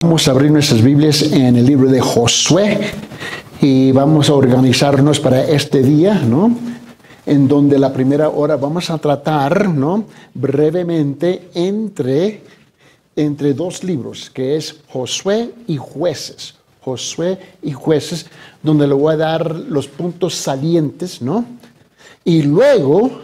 Vamos a abrir nuestras Biblias en el libro de Josué y vamos a organizarnos para este día, ¿no? En donde la primera hora vamos a tratar, ¿no? Brevemente entre dos libros, que es Josué y Jueces. Josué y Jueces, donde le voy a dar los puntos salientes, ¿no? Y luego,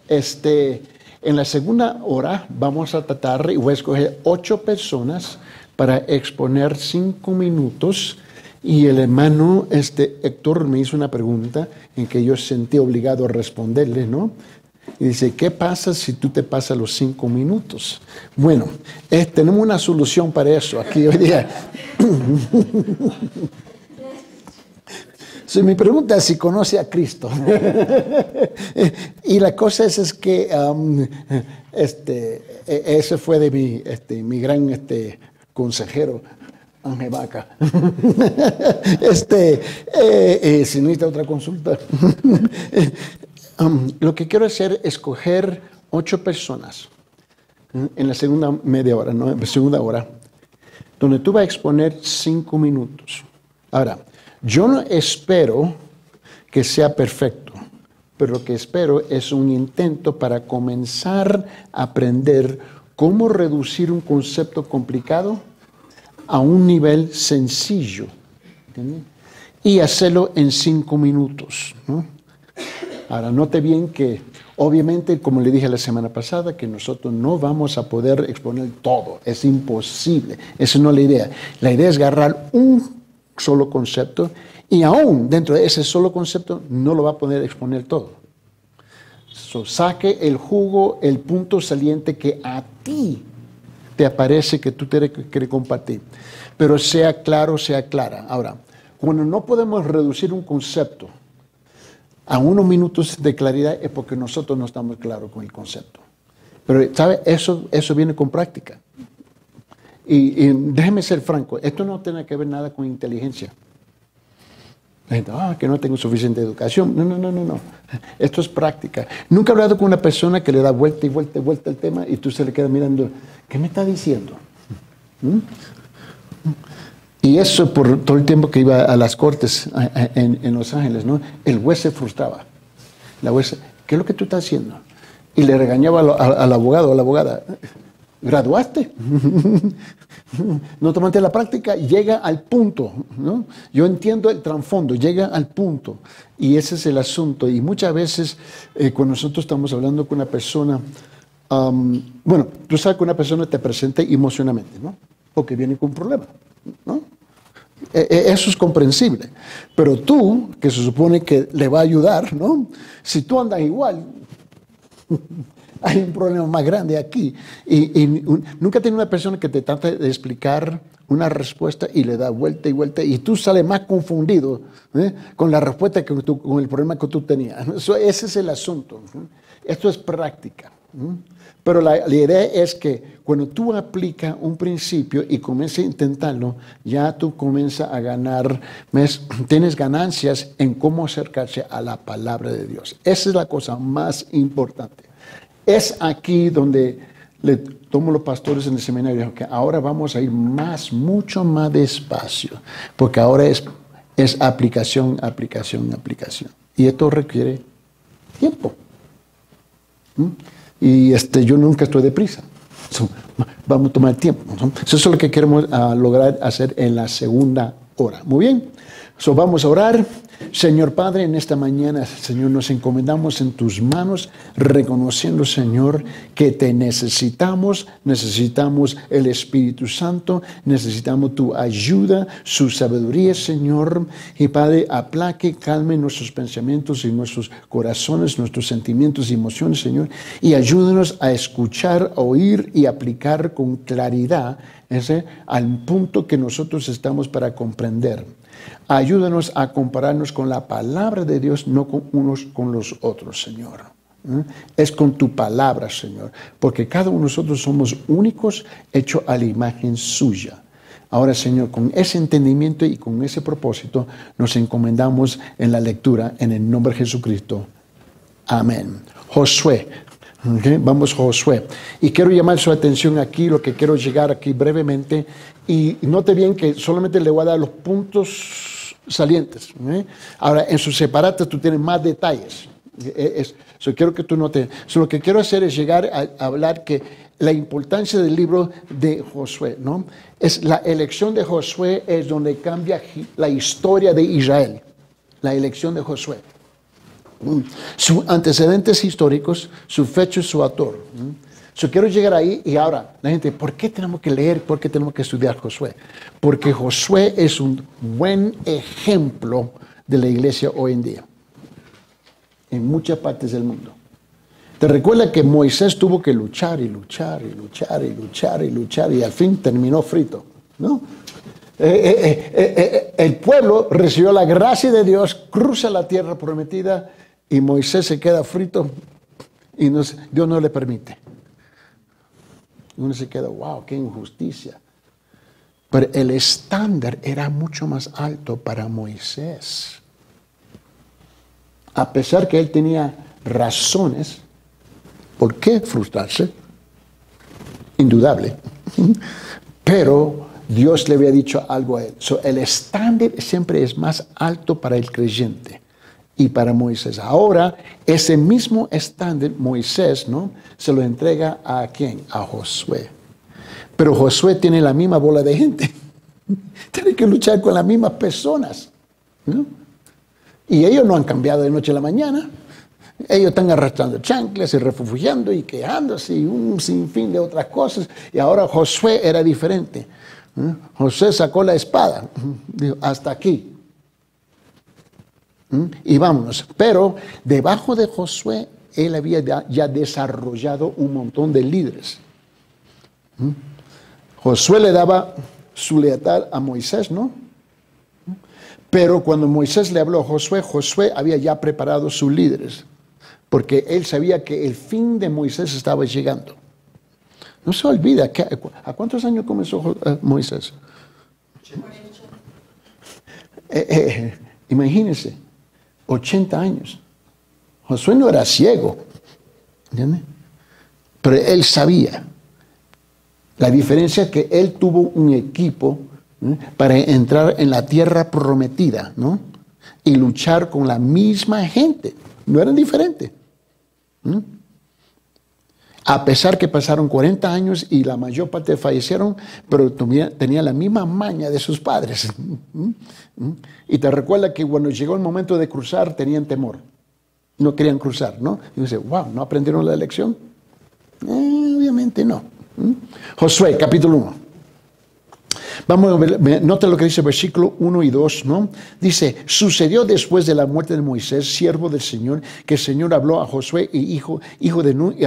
en la segunda hora vamos a tratar, y voy a escoger 8 personas para exponer 5 minutos, y el hermano Héctor me hizo una pregunta en que yo sentí obligado a responderle, ¿no? Y dice, ¿qué pasa si tú te pasas los 5 minutos? Bueno, tenemos una solución para eso aquí hoy día. Mi pregunta es si conoce a Cristo. Y la cosa es que ese fue de mi gran consejero, Ángel Vaca. Si necesita otra consulta. Lo que quiero hacer es escoger 8 personas en la segunda media hora, ¿no? En la segunda hora, donde tú vas a exponer 5 minutos. Ahora, yo no espero que sea perfecto, pero lo que espero es un intento para comenzar a aprender cómo reducir un concepto complicado a un nivel sencillo, ¿entiendes? Y hacerlo en 5 minutos, ¿no? Ahora, note bien que, obviamente, como le dije la semana pasada, que nosotros no vamos a poder exponer todo. Es imposible. Esa no es la idea. La idea es agarrar un solo concepto y aún dentro de ese solo concepto no lo va a poder exponer todo. Saque el jugo, el punto saliente que a ti te aparece que tú quieres compartir. Pero sea claro, sea clara. Ahora, cuando no podemos reducir un concepto a unos minutos de claridad es porque nosotros no estamos claros con el concepto. Pero, ¿sabe? Eso viene con práctica. Y déjeme ser franco, esto no tiene que ver nada con inteligencia. La gente, que no tengo suficiente educación. No. Esto es práctica. Nunca he hablado con una persona que le da vuelta y vuelta y vuelta el tema y tú se le quedas mirando, ¿qué me está diciendo? Y eso por todo el tiempo que iba a las cortes en Los Ángeles, ¿no? El juez se frustraba. La jueza, ¿qué es lo que tú estás haciendo? Y le regañaba al abogado o a la abogada, ¿graduaste? No tomaste la práctica, llega al punto, ¿no? Yo entiendo el trasfondo, llega al punto. Y ese es el asunto. Y muchas veces, cuando nosotros estamos hablando con una persona, bueno, tú sabes que una persona te presenta emocionalmente, ¿no? Porque viene con un problema, ¿no? Eso es comprensible. Pero tú, que se supone que le va a ayudar, ¿no? Si tú andas igual, hay un problema más grande aquí. Y nunca tiene una persona que te trata de explicar una respuesta y le da vuelta y vuelta y tú sales más confundido con la respuesta que con el problema que tú tenías. Ese es el asunto. Esto es práctica. Pero la idea es que cuando tú aplicas un principio y comienzas a intentarlo, ya tú comienzas a ganar, tienes ganancias en cómo acercarse a la palabra de Dios. Esa es la cosa más importante. Es aquí donde le tomo los pastores en el seminario, que ahora vamos a ir mucho más despacio, porque ahora es aplicación. Y esto requiere tiempo. Y yo nunca estoy deprisa. Vamos a tomar tiempo. Eso es lo que queremos lograr hacer en la segunda hora. Muy bien. Vamos a orar. Señor Padre, en esta mañana, Señor, nos encomendamos en tus manos, reconociendo, Señor, que te necesitamos el Espíritu Santo, necesitamos tu ayuda, su sabiduría, Señor. Y Padre, aplaque, calme nuestros pensamientos y nuestros corazones, nuestros sentimientos y emociones, Señor, y ayúdanos a escuchar, a oír y aplicar con claridad al punto que nosotros estamos para comprender. Ayúdanos a compararnos con la palabra de Dios, no con unos con los otros, Señor. Es con tu palabra, Señor, porque cada uno de nosotros somos únicos, hechos a la imagen suya. Ahora, Señor, con ese entendimiento y con ese propósito, nos encomendamos en la lectura, en el nombre de Jesucristo. Amén. Josué. Okay, vamos Josué. Y quiero llamar su atención aquí, lo que quiero llegar aquí brevemente, Y note bien que solamente le voy a dar los puntos salientes. Ahora, en sus separatas tú tienes más detalles. Quiero que tú notes. Lo que quiero hacer es llegar a hablar que la importancia del libro de Josué, ¿no? Es la elección de Josué es donde cambia la historia de Israel. La elección de Josué. Sus antecedentes históricos, su fecha y su autor. Quiero llegar ahí y ahora, la gente, ¿por qué tenemos que leer? ¿Por qué tenemos que estudiar Josué? Porque Josué es un buen ejemplo de la iglesia hoy en día. En muchas partes del mundo. ¿Te recuerdas que Moisés tuvo que luchar y luchar y luchar y luchar y luchar y al fin terminó frito? ¿No? El pueblo recibió la gracia de Dios, cruza la tierra prometida y Moisés se queda frito y Dios no le permite. Uno se queda, wow, qué injusticia. Pero el estándar era mucho más alto para Moisés. A pesar que él tenía razones por qué frustrarse, indudable, pero Dios le había dicho algo a él. El estándar siempre es más alto para el creyente y para Moisés. Ahora, ese mismo estándar, Moisés, ¿no? Se lo entrega a ¿quién? A Josué. Pero Josué tiene la misma bola de gente. Tiene que luchar con las mismas personas, ¿no? Y ellos no han cambiado de noche a la mañana. Ellos están arrastrando chanclas y refugiando y quejándose y un sinfín de otras cosas. Y ahora Josué era diferente. Josué sacó la espada. Dijo, hasta aquí. Y vámonos. Pero debajo de Josué, él había ya desarrollado un montón de líderes. Josué le daba su lealtad a Moisés, ¿no? Pero cuando Moisés le habló a Josué, Josué había ya preparado sus líderes. Porque él sabía que el fin de Moisés estaba llegando. No se olvida, ¿a cuántos años comenzó Moisés? Imagínense, 80 años. Josué no era ciego, ¿entiendes? Pero él sabía. La diferencia es que él tuvo un equipo para entrar en la tierra prometida, ¿no? Y luchar con la misma gente. No eran diferentes. A pesar que pasaron 40 años y la mayor parte fallecieron, pero tenían la misma maña de sus padres. Y te recuerda que cuando llegó el momento de cruzar, tenían temor. No querían cruzar, ¿no? Y dice, wow, ¿no aprendieron la lección? Obviamente no. Josué, capítulo 1. Vamos a ver, nota lo que dice versículo 1 y 2, ¿no? Dice, sucedió después de la muerte de Moisés, siervo del Señor, que el Señor habló a Josué, hijo de Nun y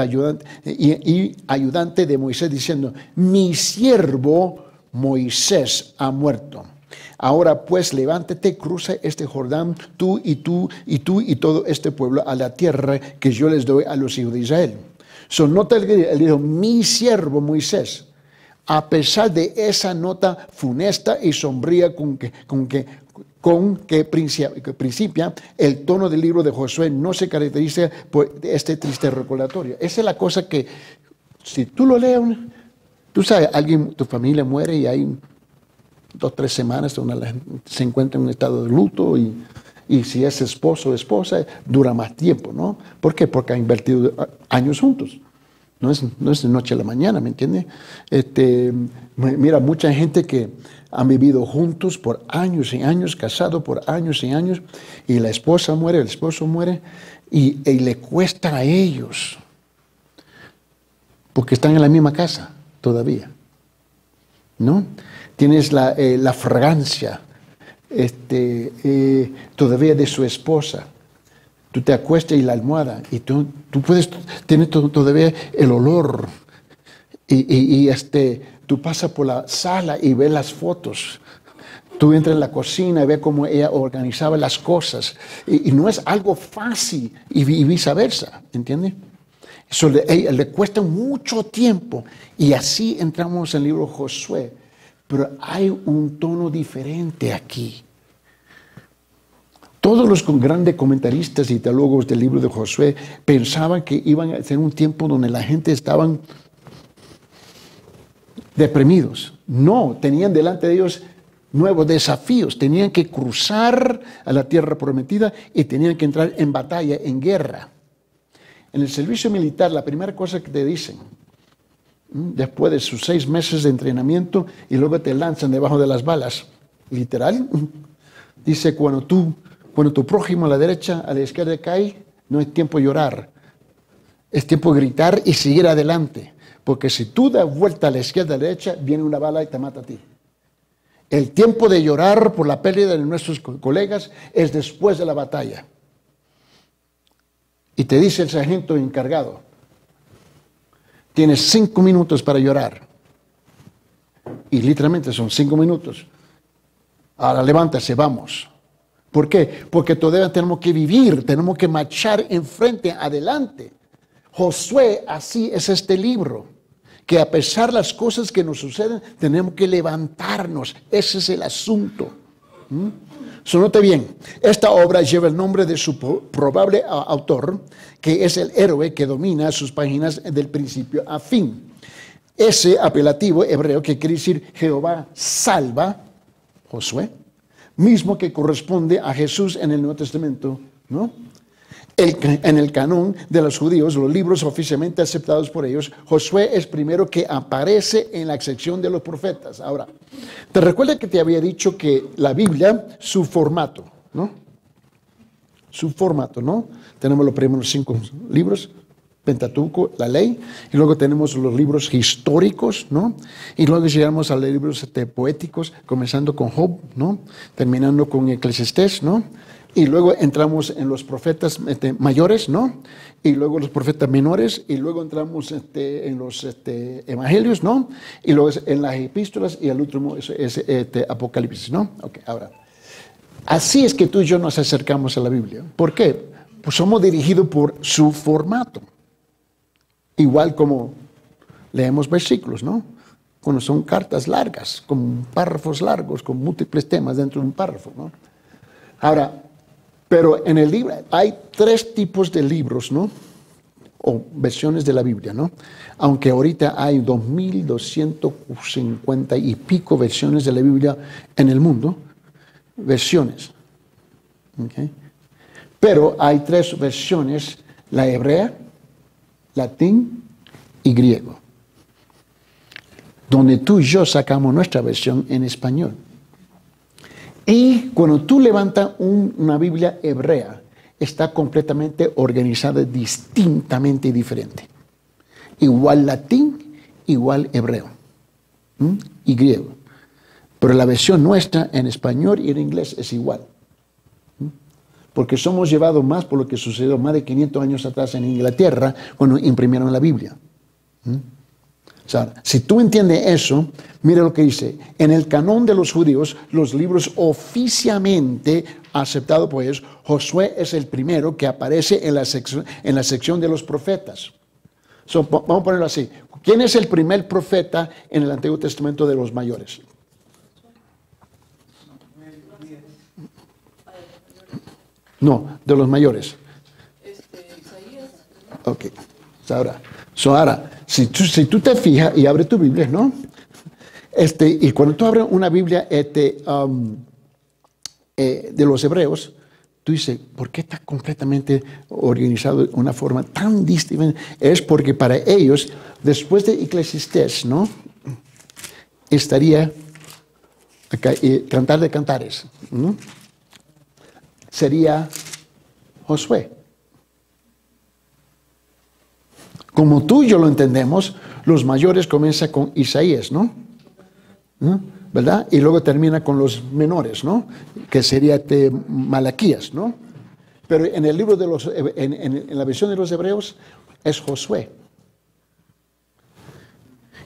ayudante de Moisés, diciendo, mi siervo Moisés ha muerto. Ahora pues levántate, cruza este Jordán, tú y todo este pueblo a la tierra que yo les doy a los hijos de Israel. Nota él dijo, mi siervo Moisés. A pesar de esa nota funesta y sombría con que principia, el tono del libro de Josué no se caracteriza por este triste recordatorio. Esa es la cosa que, si tú lo lees, tú sabes, tu familia muere y hay 2 o 3 semanas donde se encuentra en un estado de luto y si es esposo o esposa, dura más tiempo, ¿no? ¿Por qué? Porque han invertido años juntos. No es de noche a la mañana, ¿me entiendes? Mira, mucha gente que han vivido juntos por años y años, casados por años y años, y la esposa muere, el esposo muere, y le cuesta a ellos, porque están en la misma casa todavía, ¿no? Tienes la fragancia todavía de su esposa. Tú te acuestas y la almohada, y tú puedes tener todavía el olor. Tú pasas por la sala y ves las fotos. Tú entras en la cocina y ves cómo ella organizaba las cosas. Y no es algo fácil, y viceversa, ¿entiendes? Eso le cuesta mucho tiempo. Y así entramos en el libro de Josué. Pero hay un tono diferente aquí. Todos los grandes comentaristas y teólogos del libro de Josué pensaban que iban a ser un tiempo donde la gente estaban deprimidos. No, tenían delante de ellos nuevos desafíos. Tenían que cruzar a la tierra prometida y tenían que entrar en batalla, en guerra. En el servicio militar, la primera cosa que te dicen, después de sus 6 meses de entrenamiento y luego te lanzan debajo de las balas, literal, dice, cuando tu prójimo a la derecha, a la izquierda cae, no es tiempo de llorar, es tiempo de gritar y seguir adelante, porque si tú das vuelta a la izquierda a la derecha, viene una bala y te mata a ti. El tiempo de llorar por la pérdida de nuestros colegas es después de la batalla. Y te dice el sargento encargado, tienes 5 minutos para llorar. Y literalmente son 5 minutos. Ahora levántase, vamos. ¿Por qué? Porque todavía tenemos que vivir, tenemos que marchar enfrente, adelante. Josué, así es este libro, que a pesar de las cosas que nos suceden, tenemos que levantarnos. Ese es el asunto. Note bien, esta obra lleva el nombre de su probable autor, que es el héroe que domina sus páginas del principio a fin. Ese apelativo hebreo que quiere decir Jehová salva, Josué, mismo que corresponde a Jesús en el Nuevo Testamento, ¿no? En el canon de los judíos, los libros oficialmente aceptados por ellos, Josué es primero que aparece en la sección de los profetas. Ahora, te recuerda que te había dicho que la Biblia, su formato, ¿no? Su formato, ¿no? Tenemos los primeros 5 libros, Pentateuco, la ley, y luego tenemos los libros históricos, ¿no? Y luego llegamos a los libros poéticos, comenzando con Job, ¿no? Terminando con Eclesiastés, ¿no? Y luego entramos en los profetas mayores, ¿no? Y luego los profetas menores, y luego entramos en los evangelios, ¿no? Y luego en las epístolas, y el último es Apocalipsis, ¿no? Ok, ahora, así es que tú y yo nos acercamos a la Biblia. ¿Por qué? Pues somos dirigidos por su formato. Igual como leemos versículos, ¿no? Cuando son cartas largas, con párrafos largos, con múltiples temas dentro de un párrafo, ¿no? Ahora, pero en el libro hay 3 tipos de libros, ¿no? O versiones de la Biblia, ¿no? Aunque ahorita hay 2.250 y pico versiones de la Biblia en el mundo, versiones. ¿Okay? Pero hay 3 versiones, la hebrea, latín y griego, donde tú y yo sacamos nuestra versión en español. Y cuando tú levantas una Biblia hebrea, está completamente organizada distintamente diferente. Igual latín, igual hebreo y griego. Pero la versión nuestra en español y en inglés es igual. Porque somos llevados más por lo que sucedió más de 500 años atrás en Inglaterra cuando imprimieron la Biblia. O sea, si tú entiendes eso, mira lo que dice. En el canon de los judíos, los libros oficialmente aceptados por ellos, Josué es el primero que aparece en la sección de los profetas. Vamos a ponerlo así. ¿Quién es el primer profeta en el Antiguo Testamento de los mayores? No, de los mayores. Isaías. Ok. Ahora, si tú te fijas y abres tu Biblia, ¿no? Y cuando tú abres una Biblia de los hebreos, tú dices, ¿por qué está completamente organizado de una forma tan distinta? Es porque para ellos, después de Eclesiastés, ¿no? Estaría acá, Cantar de Cantares, ¿no? Sería Josué. Como tú y yo lo entendemos, los mayores comienzan con Isaías, ¿no? ¿Verdad? Y luego termina con los menores, ¿no? Que sería Malaquías, ¿no? Pero en el libro de en la versión de los hebreos es Josué.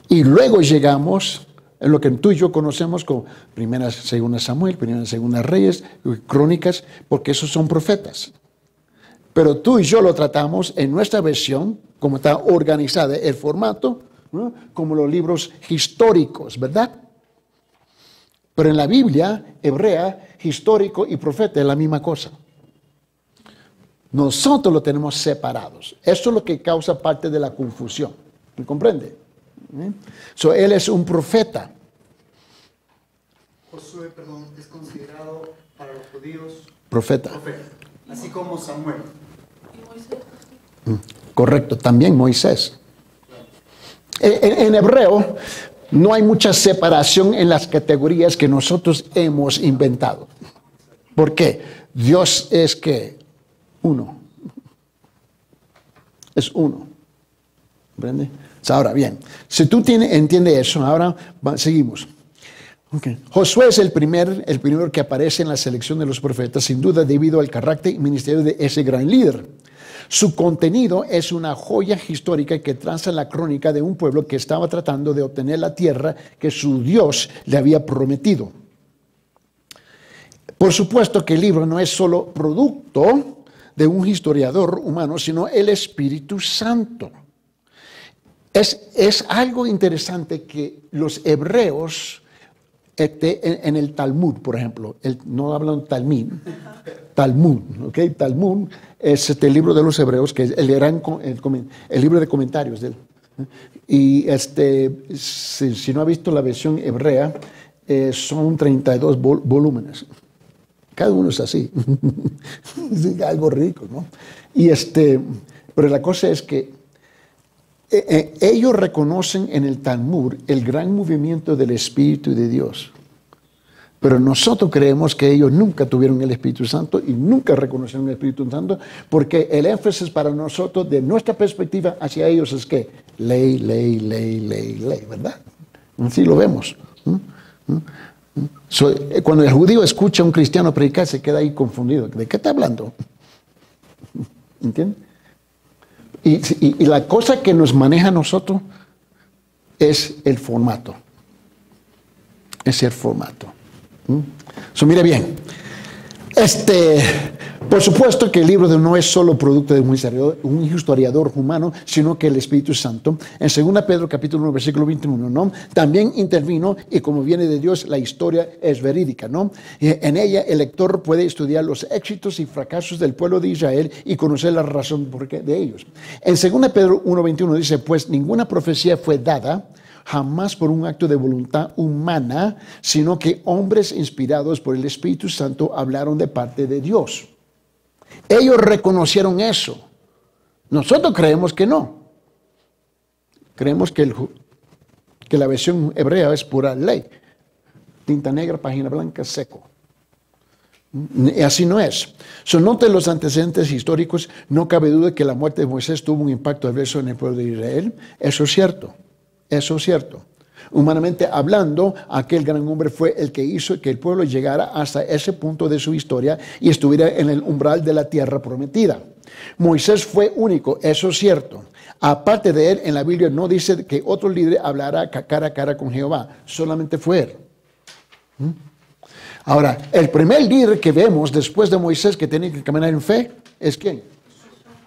Y luego llegamos en lo que tú y yo conocemos como Primera, Segunda Samuel, Primera, Segunda Reyes, Crónicas, porque esos son profetas. Pero tú y yo lo tratamos en nuestra versión, como está organizada el formato, ¿no? Como los libros históricos, ¿verdad? Pero en la Biblia hebrea, histórico y profeta es la misma cosa. Nosotros lo tenemos separados. Eso es lo que causa parte de la confusión. ¿Me comprende? So, él es un profeta. Josué, perdón, es considerado para los judíos Profeta. así como Samuel. ¿Y Moisés? Correcto, también Moisés. En hebreo no hay mucha separación en las categorías que nosotros hemos inventado. ¿Por qué? Dios es que uno. Es uno. ¿Comprende? Ahora bien, si tú entiendes eso, ahora seguimos. Okay. Josué es el primero que aparece en la selección de los profetas, sin duda debido al carácter y ministerio de ese gran líder. Su contenido es una joya histórica que traza la crónica de un pueblo que estaba tratando de obtener la tierra que su Dios le había prometido. Por supuesto que el libro no es solo producto de un historiador humano, sino el Espíritu Santo. Es algo interesante que los hebreos, en el Talmud, por ejemplo, no hablan Talmud, ¿ok? Talmud es el libro de los hebreos, que es el libro de comentarios de él. Y si no ha visto la versión hebrea, son 32 volúmenes. Cada uno es así. Es algo rico, ¿no? Pero la cosa es que ellos reconocen en el Talmud el gran movimiento del Espíritu de Dios. Pero nosotros creemos que ellos nunca tuvieron el Espíritu Santo y nunca reconocieron el Espíritu Santo, porque el énfasis para nosotros, de nuestra perspectiva hacia ellos, es que ley, ¿verdad? Así lo vemos. Cuando el judío escucha a un cristiano predicar, se queda ahí confundido. ¿De qué está hablando? ¿Entiendes? Y la cosa que nos maneja a nosotros es el formato. Es el formato. Mire bien. Por supuesto que el libro no es solo producto de un historiador humano, sino que el Espíritu Santo, en 2 Pedro capítulo 1, versículo 21, ¿no? También intervino, y como viene de Dios, la historia es verídica, ¿no? En ella el lector puede estudiar los éxitos y fracasos del pueblo de Israel y conocer la razón de ellos. En 2 Pedro 1, 21 dice, pues ninguna profecía fue dada jamás por un acto de voluntad humana, sino que hombres inspirados por el Espíritu Santo hablaron de parte de Dios. Ellos reconocieron eso. Nosotros creemos que no. Creemos que la versión hebrea es pura ley. Tinta negra, página blanca, seco. Y así no es. Noten los antecedentes históricos. No cabe duda que la muerte de Moisés tuvo un impacto adverso en el pueblo de Israel. Eso es cierto. Eso es cierto. Humanamente hablando, aquel gran hombre fue el que hizo que el pueblo llegara hasta ese punto de su historia y estuviera en el umbral de la tierra prometida. Moisés fue único, eso es cierto. Aparte de él, en la Biblia no dice que otro líder hablará cara a cara con Jehová, solamente fue él. Ahora, el primer líder que vemos después de Moisés que tiene que caminar en fe, ¿es quién?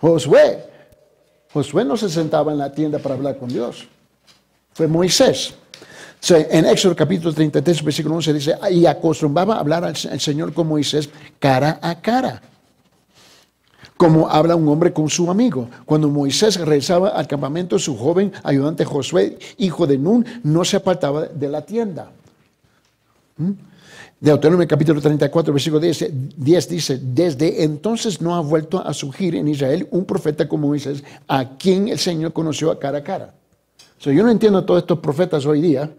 Josué. Josué no se sentaba en la tienda para hablar con Dios. Fue Moisés. En Éxodo capítulo 33, versículo 11 dice, y acostumbraba a hablar al Señor con Moisés cara a cara, como habla un hombre con su amigo. Cuando Moisés regresaba al campamento, su joven ayudante Josué, hijo de Nun, no se apartaba de la tienda. Deuteronomio capítulo 34, versículo 10 dice, desde entonces no ha vuelto a surgir en Israel un profeta como Moisés, a quien el Señor conoció a cara a cara. Yo no entiendo a todos estos profetas hoy día.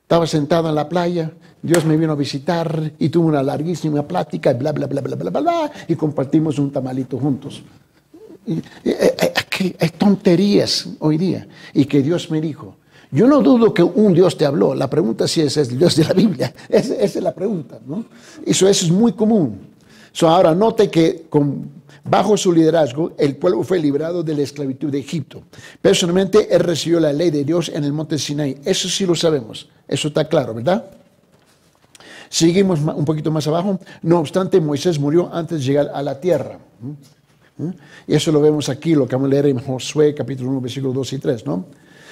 Estaba sentado en la playa, Dios me vino a visitar y tuve una larguísima plática, y bla, bla, bla, bla, bla, bla, bla, y compartimos un tamalito juntos. Hay tonterías hoy día. Y que Dios me dijo. Yo no dudo que un Dios te habló. La pregunta si ese es el Dios de la Biblia. Esa es la pregunta, ¿no? Eso es muy común. Ahora note que bajo su liderazgo, el pueblo fue librado de la esclavitud de Egipto. Personalmente, él recibió la ley de Dios en el monte Sinaí. Eso sí lo sabemos. Eso está claro, ¿verdad? Seguimos un poquito más abajo. No obstante, Moisés murió antes de llegar a la tierra. Y eso lo vemos aquí, lo que vamos a leer en Josué, capítulo 1, versículos 2 y 3, ¿no?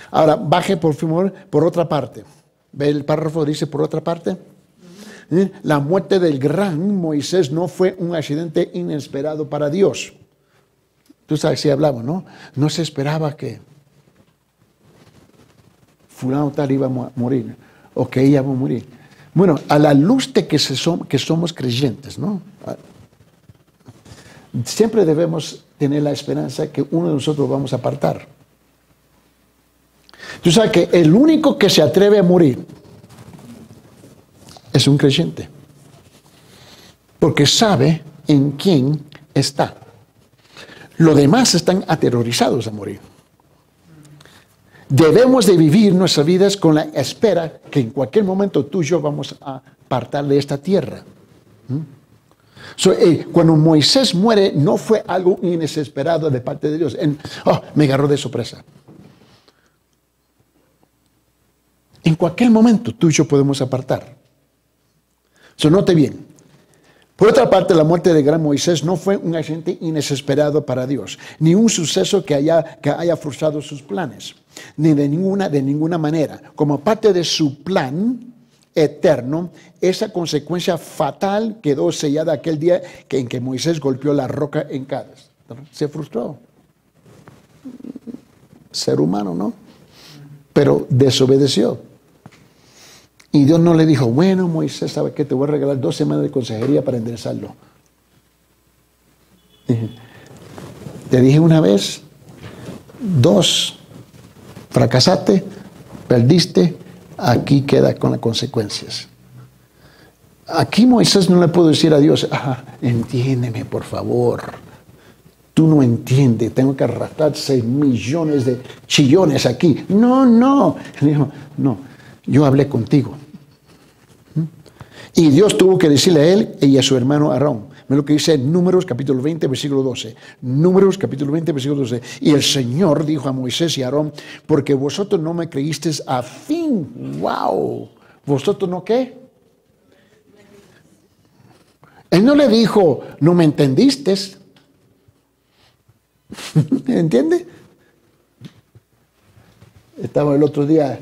Ahora, baje por favor por otra parte. ¿Ve el párrafo? Dice por otra parte. La muerte del gran Moisés no fue un accidente inesperado para Dios. Tú sabes si hablamos, ¿no? No se esperaba que fulano tal iba a morir, o que ella va a morir. Bueno, a la luz de que somos creyentes, ¿no? Siempre debemos tener la esperanza que uno de nosotros vamos a apartar. Tú sabes que el único que se atreve a morir es un creyente. Porque sabe en quién está. Los demás están aterrorizados a morir. Debemos de vivir nuestras vidas con la espera que en cualquier momento tú y yo vamos a apartar de esta tierra. Cuando Moisés muere, no fue algo inesperado de parte de Dios. Me agarró de sorpresa. En cualquier momento tú y yo podemos apartar. Note bien. Por otra parte, la muerte del gran Moisés no fue un accidente inesperado para Dios, ni un suceso que haya frustrado sus planes, ni de ninguna manera. Como parte de su plan eterno, esa consecuencia fatal quedó sellada aquel día en que Moisés golpeó la roca en Cádiz. Se frustró. Ser humano, ¿no? Pero desobedeció. Y Dios no le dijo, bueno, Moisés, ¿sabe qué? Te voy a regalar 2 semanas de consejería para enderezarlo. Te dije una vez, 2, fracasaste, perdiste, aquí queda con las consecuencias. Aquí Moisés no le pudo decir a Dios, entiéndeme, por favor. Tú no entiendes, tengo que arrastrar 6 millones de chillones aquí. No. Él dijo, no, yo hablé contigo. Y Dios tuvo que decirle a él y a su hermano Aarón. Ve lo que dice en Números capítulo 20, versículo 12. Números capítulo 20, versículo 12. Y el Señor dijo a Moisés y a Aarón, porque vosotros no me creísteis a fin. ¡Wow! ¿Vosotros no qué? Él no le dijo, no me entendiste. ¿Entiende? Estaba el otro día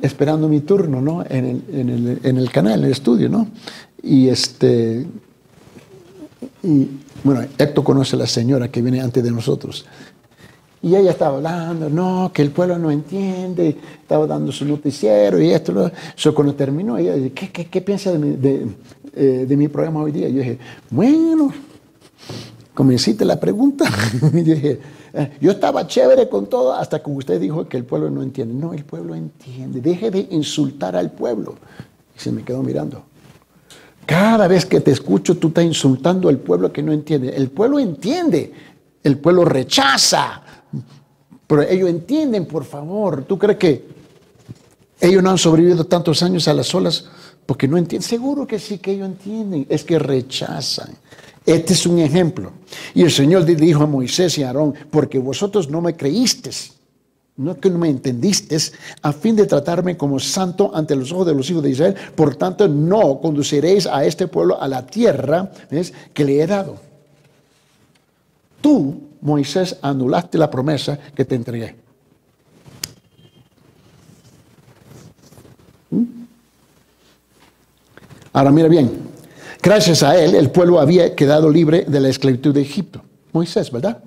esperando mi turno, ¿no? En el canal, en el estudio, ¿no? Y bueno, Héctor conoce a la señora que viene antes de nosotros. Y ella estaba hablando, no, que el pueblo no entiende, estaba dando su noticiero y esto. Cuando terminó, ella dice, ¿qué piensa de mi programa hoy día? Yo dije, bueno, como hiciste la pregunta, y dije, yo estaba chévere con todo hasta que usted dijo que el pueblo no entiende. No, el pueblo entiende. Deje de insultar al pueblo. Y se me quedó mirando. Cada vez que te escucho, tú estás insultando al pueblo que no entiende. El pueblo entiende. El pueblo rechaza. Pero ellos entienden, por favor. ¿Tú crees que ellos no han sobrevivido tantos años a las olas porque no entienden? Seguro que sí que ellos entienden. Es que rechazan. Este es un ejemplo. Y el Señor dijo a Moisés y a Aarón, porque vosotros no me creísteis, no que no me entendisteis, a fin de tratarme como santo ante los ojos de los hijos de Israel, por tanto no conduciréis a este pueblo a la tierra, ¿ves?, que le he dado. Tú, Moisés, anulaste la promesa que te entregué. Ahora mira bien. Gracias a él, el pueblo había quedado libre de la esclavitud de Egipto. Moisés, ¿verdad?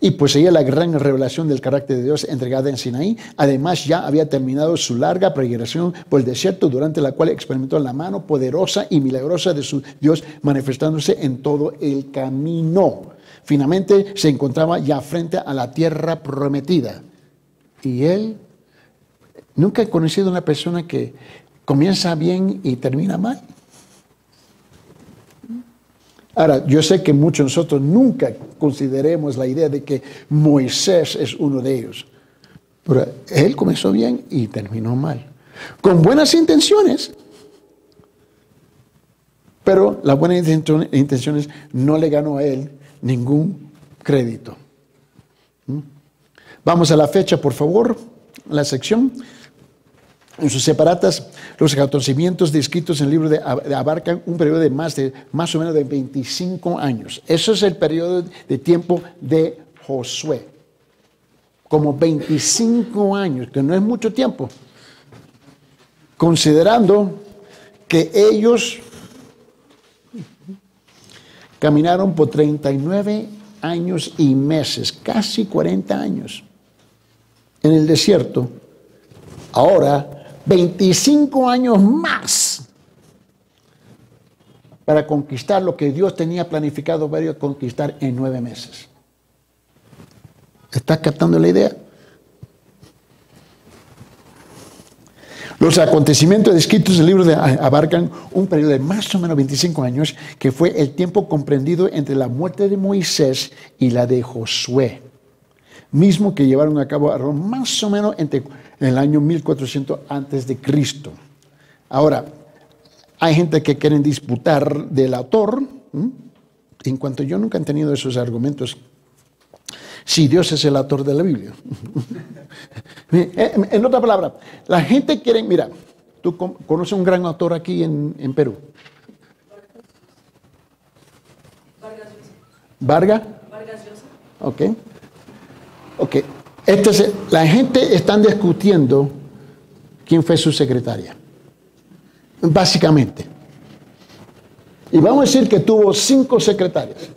Y poseía la gran revelación del carácter de Dios entregada en Sinaí. Además, ya había terminado su larga peregrinación por el desierto, durante la cual experimentó la mano poderosa y milagrosa de su Dios manifestándose en todo el camino. Finalmente, se encontraba ya frente a la tierra prometida. Y él, nunca he conocido a una persona que comienza bien y termina mal. Ahora, yo sé que muchos de nosotros nunca consideremos la idea de que Moisés es uno de ellos. Pero él comenzó bien y terminó mal. Con buenas intenciones. Pero las buenas intenciones no le ganó a él ningún crédito. Vamos a la fecha, por favor, la sección. En sus separatas, los acontecimientos descritos en el libro abarcan un periodo de más o menos de 25 años. Eso es el periodo de tiempo de Josué. Como 25 años, que no es mucho tiempo. Considerando que ellos caminaron por 39 años y meses, casi 40 años, en el desierto, ahora 25 años más para conquistar lo que Dios tenía planificado para ellos conquistar en 9 meses. ¿Estás captando la idea? Los acontecimientos descritos en el libro abarcan un periodo de más o menos 25 años, que fue el tiempo comprendido entre la muerte de Moisés y la de Josué, mismo que llevaron a cabo más o menos en el año 1400 antes de Cristo. Ahora, hay gente que quieren disputar del autor. En cuanto yo nunca he tenido esos argumentos, si Dios es el autor de la Biblia. En otra palabra, la gente quiere, mira, tú conoces un gran autor aquí en Perú. Vargas. Vargas Llosa. Ok. La gente está discutiendo quién fue su secretaria. Básicamente. Y vamos a decir que tuvo 5 secretarias.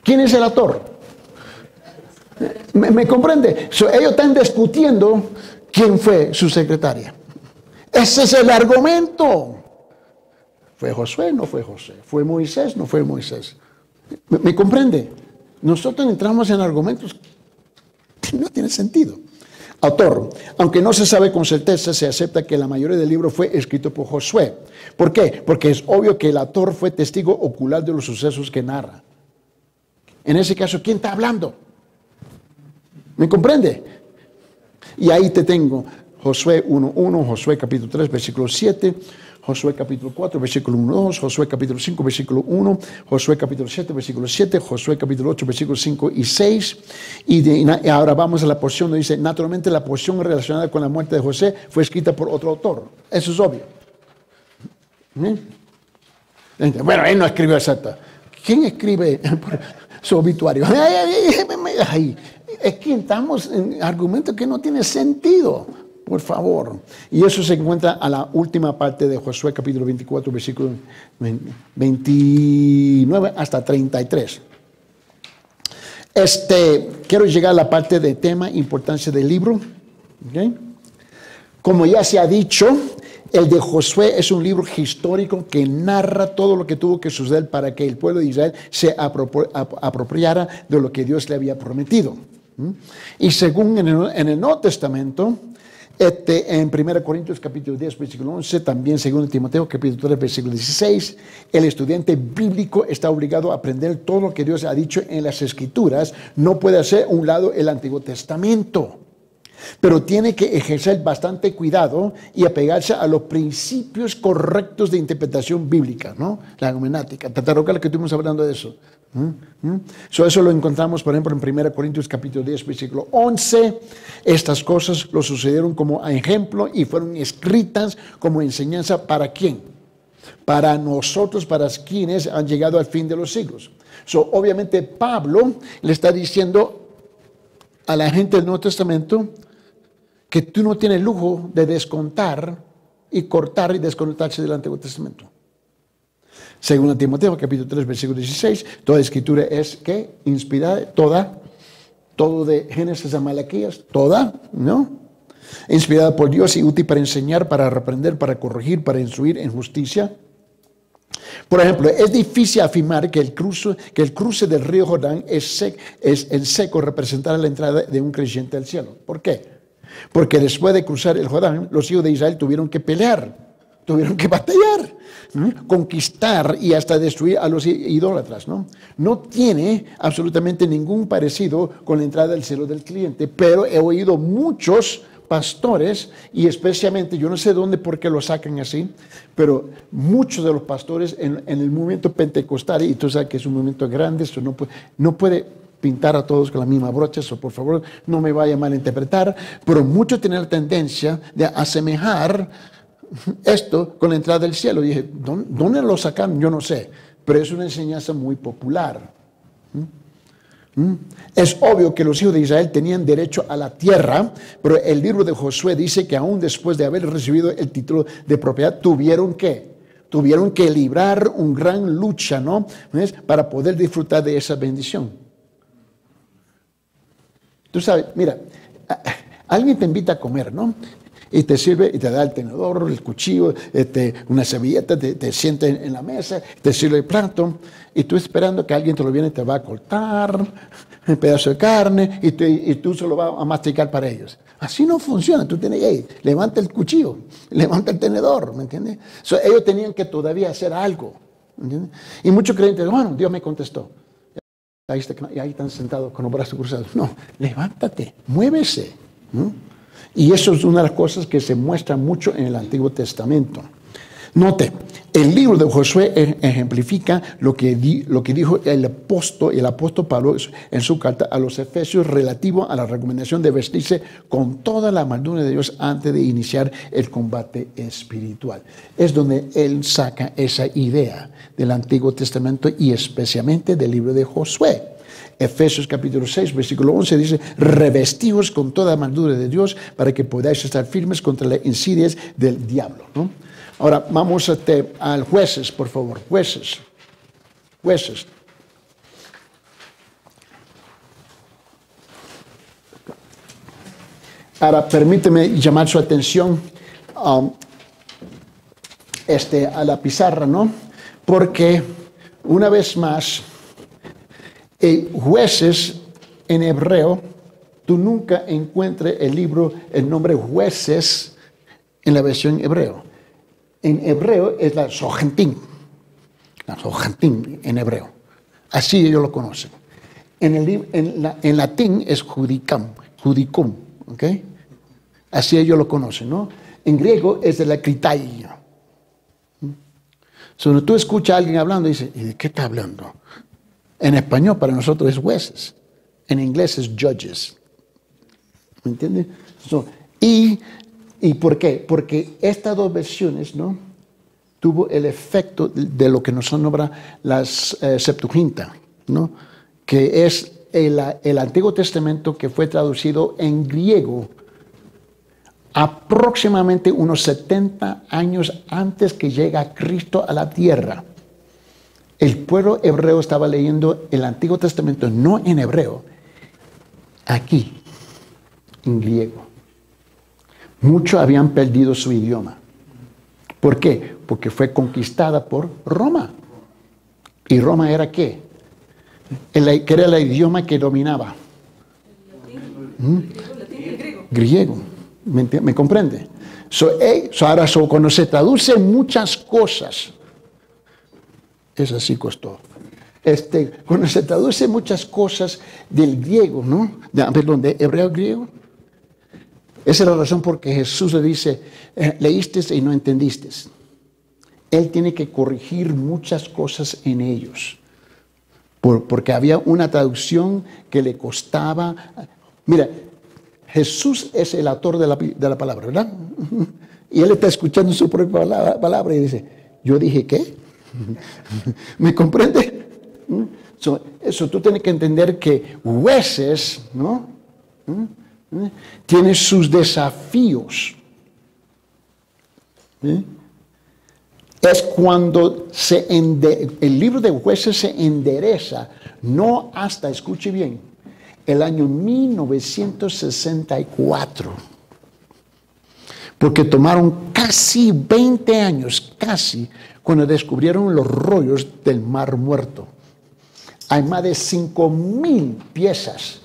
¿Quién es el autor? ¿Me comprende? Ellos están discutiendo quién fue su secretaria. Ese es el argumento. ¿Fue Josué? No fue Josué. ¿Fue Moisés? No fue Moisés. ¿Me comprende? Nosotros entramos en argumentos que no tienen sentido. Autor. Aunque no se sabe con certeza, se acepta que la mayoría del libro fue escrito por Josué. ¿Por qué? Porque es obvio que el autor fue testigo ocular de los sucesos que narra. En ese caso, ¿quién está hablando? ¿Me comprende? Y ahí te tengo Josué 1:1, Josué capítulo 3, versículo 7, Josué capítulo 4, versículo 1-2, Josué capítulo 5, versículo 1, Josué capítulo 7, versículo 7, Josué capítulo 8, versículos 5 y 6. Y ahora vamos a la porción donde dice, naturalmente la porción relacionada con la muerte de José fue escrita por otro autor. Eso es obvio. Bueno, él no escribió exacta. ¿Quién escribe su obituario? Es que estamos en argumentos que no tienen sentido. Por favor. Y eso se encuentra a la última parte de Josué capítulo 24, versículo 29 hasta 33. Quiero llegar a la parte de tema, importancia del libro. ¿Okay? Como ya se ha dicho, el de Josué es un libro histórico que narra todo lo que tuvo que suceder para que el pueblo de Israel se apropiara de lo que Dios le había prometido. Y según en el Nuevo Testamento, en 1 Corintios capítulo 10, versículo 11, también 2 Timoteo capítulo 3, versículo 16, el estudiante bíblico está obligado a aprender todo lo que Dios ha dicho en las Escrituras. No puede hacer un lado el Antiguo Testamento, pero tiene que ejercer bastante cuidado y apegarse a los principios correctos de interpretación bíblica, ¿no? La hermenéutica. ¿Te recuerdas que estuvimos hablando de eso? Eso lo encontramos, por ejemplo, en 1 Corintios capítulo 10, versículo 11. Estas cosas lo sucedieron como ejemplo y fueron escritas como enseñanza ¿para quién? Para nosotros, para quienes han llegado al fin de los siglos. Obviamente Pablo le está diciendo a la gente del Nuevo Testamento que tú no tienes lujo de descontar y cortar y desconectarse del Antiguo Testamento. Según Timoteo, capítulo 3, versículo 16, toda escritura es que inspirada, todo de Génesis a Malaquías, toda, ¿no? Inspirada por Dios y útil para enseñar, para reprender, para corregir, para instruir en justicia. Por ejemplo, es difícil afirmar que el cruce del río Jordán es en seco representar la entrada de un creyente al cielo. ¿Por qué? Porque después de cruzar el Jordán, los hijos de Israel tuvieron que pelear, tuvieron que batallar, conquistar y hasta destruir a los idólatras, ¿no? No tiene absolutamente ningún parecido con la entrada al cielo del cliente, pero he oído muchos pastores, y especialmente, yo no sé dónde, por qué lo sacan así, pero muchos de los pastores en el movimiento pentecostal, y tú sabes que es un movimiento grande, eso no puede pintar a todos con la misma brocha, eso por favor no me vaya a malinterpretar, pero muchos tienen la tendencia de asemejar esto con la entrada del cielo. Y dije, ¿dónde lo sacan? Yo no sé, pero es una enseñanza muy popular. Es obvio que los hijos de Israel tenían derecho a la tierra, pero el libro de Josué dice que aún después de haber recibido el título de propiedad, tuvieron que librar una gran lucha, ¿no? ¿Ves? Para poder disfrutar de esa bendición. Tú sabes, mira, Alguien te invita a comer, ¿no? Y te sirve y te da el tenedor, el cuchillo, una servilleta, te sienta en la mesa, te sirve el plato y tú esperando que alguien te lo viene y te va a cortar un pedazo de carne y tú se lo vas a masticar para ellos. Así no funciona. Tú tienes, hey, levanta el cuchillo, levanta el tenedor, ¿me entiendes? Ellos tenían que todavía hacer algo, ¿me entiendes? Y muchos creyentes, bueno, Dios me contestó. Ahí están sentados con los brazos cruzados. No, levántate, muévese, ¿no? Y eso es una de las cosas que se muestra mucho en el Antiguo Testamento. Note, el libro de Josué ejemplifica lo que dijo el apóstol Pablo en su carta a los Efesios relativo a la recomendación de vestirse con toda la armadura de Dios antes de iniciar el combate espiritual. Es donde él saca esa idea del Antiguo Testamento y especialmente del libro de Josué. Efesios capítulo 6, versículo 11 dice, revestidos con toda armadura de Dios para que podáis estar firmes contra las insidias del diablo, ¿no? Ahora vamos al Jueces, por favor. Jueces. Ahora permíteme llamar su atención a la pizarra, ¿no? Porque una vez más, Jueces en hebreo, tú nunca encuentres el nombre Jueces en la versión hebreo. En hebreo es la Sojantín en hebreo. Así ellos lo conocen. En latín es Judicum, ¿ok? Así ellos lo conocen, ¿no? En griego es de la Critaia. Cuando tú escuchas a alguien hablando, dices, ¿y de qué está hablando? En español para nosotros es jueces. En inglés es judges. ¿Me entiendes? ¿Y por qué? Porque estas dos versiones, ¿no? Tuvo el efecto de lo que nos nombra las Septuaginta, ¿no? Que es el Antiguo Testamento que fue traducido en griego aproximadamente unos 70 años antes que llega Cristo a la tierra. El pueblo hebreo estaba leyendo el Antiguo Testamento no en hebreo, aquí, en griego. Muchos habían perdido su idioma. ¿Por qué? Porque fue conquistada por Roma. ¿Y Roma era qué? Que era el idioma que dominaba. Griego. ¿Me comprende? Ahora, cuando se traducen muchas cosas, eso sí costó. Cuando se traduce muchas cosas del griego, ¿no? De hebreo griego, esa es la razón por que Jesús le dice, leíste y no entendiste. Él tiene que corregir muchas cosas en ellos. Porque había una traducción que le costaba. Mira, Jesús es el autor de la palabra, ¿verdad? Y él está escuchando su propia palabra y dice, ¿yo dije qué? ¿Me comprende? Eso tú tienes que entender que Jueces, ¿no? Tiene sus desafíos. Es cuando el libro de Jueces se endereza, no hasta, escuche bien, el año 1964. Porque tomaron casi 20 años, cuando descubrieron los rollos del Mar Muerto. Hay más de 5,000 piezas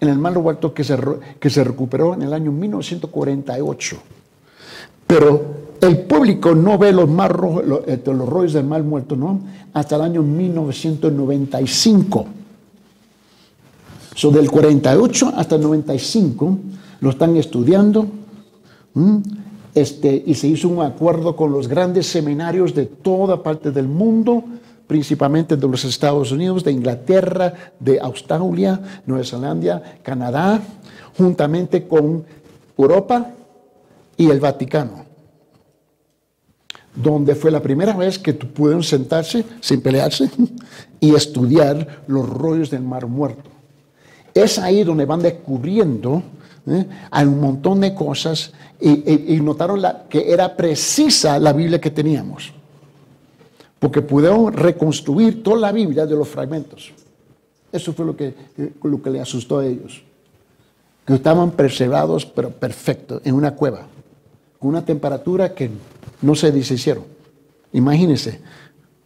en el Mar Muerto que se recuperó en el año 1948. Pero el público no ve los rollos del Mar Muerto, ¿no? Hasta el año 1995. Del 48 hasta el 95 lo están estudiando. Y se hizo un acuerdo con los grandes seminarios de toda parte del mundo, principalmente de los Estados Unidos, de Inglaterra, de Australia, Nueva Zelanda, Canadá, juntamente con Europa y el Vaticano, donde fue la primera vez que pudieron sentarse sin pelearse y estudiar los rollos del Mar Muerto. Es ahí donde van descubriendo hay un montón de cosas y notaron que era precisa la Biblia que teníamos. Porque pudieron reconstruir toda la Biblia de los fragmentos. Eso fue lo que le asustó a ellos. que estaban preservados, pero perfectos, en una cueva, con una temperatura que no se deshicieron. Imagínense,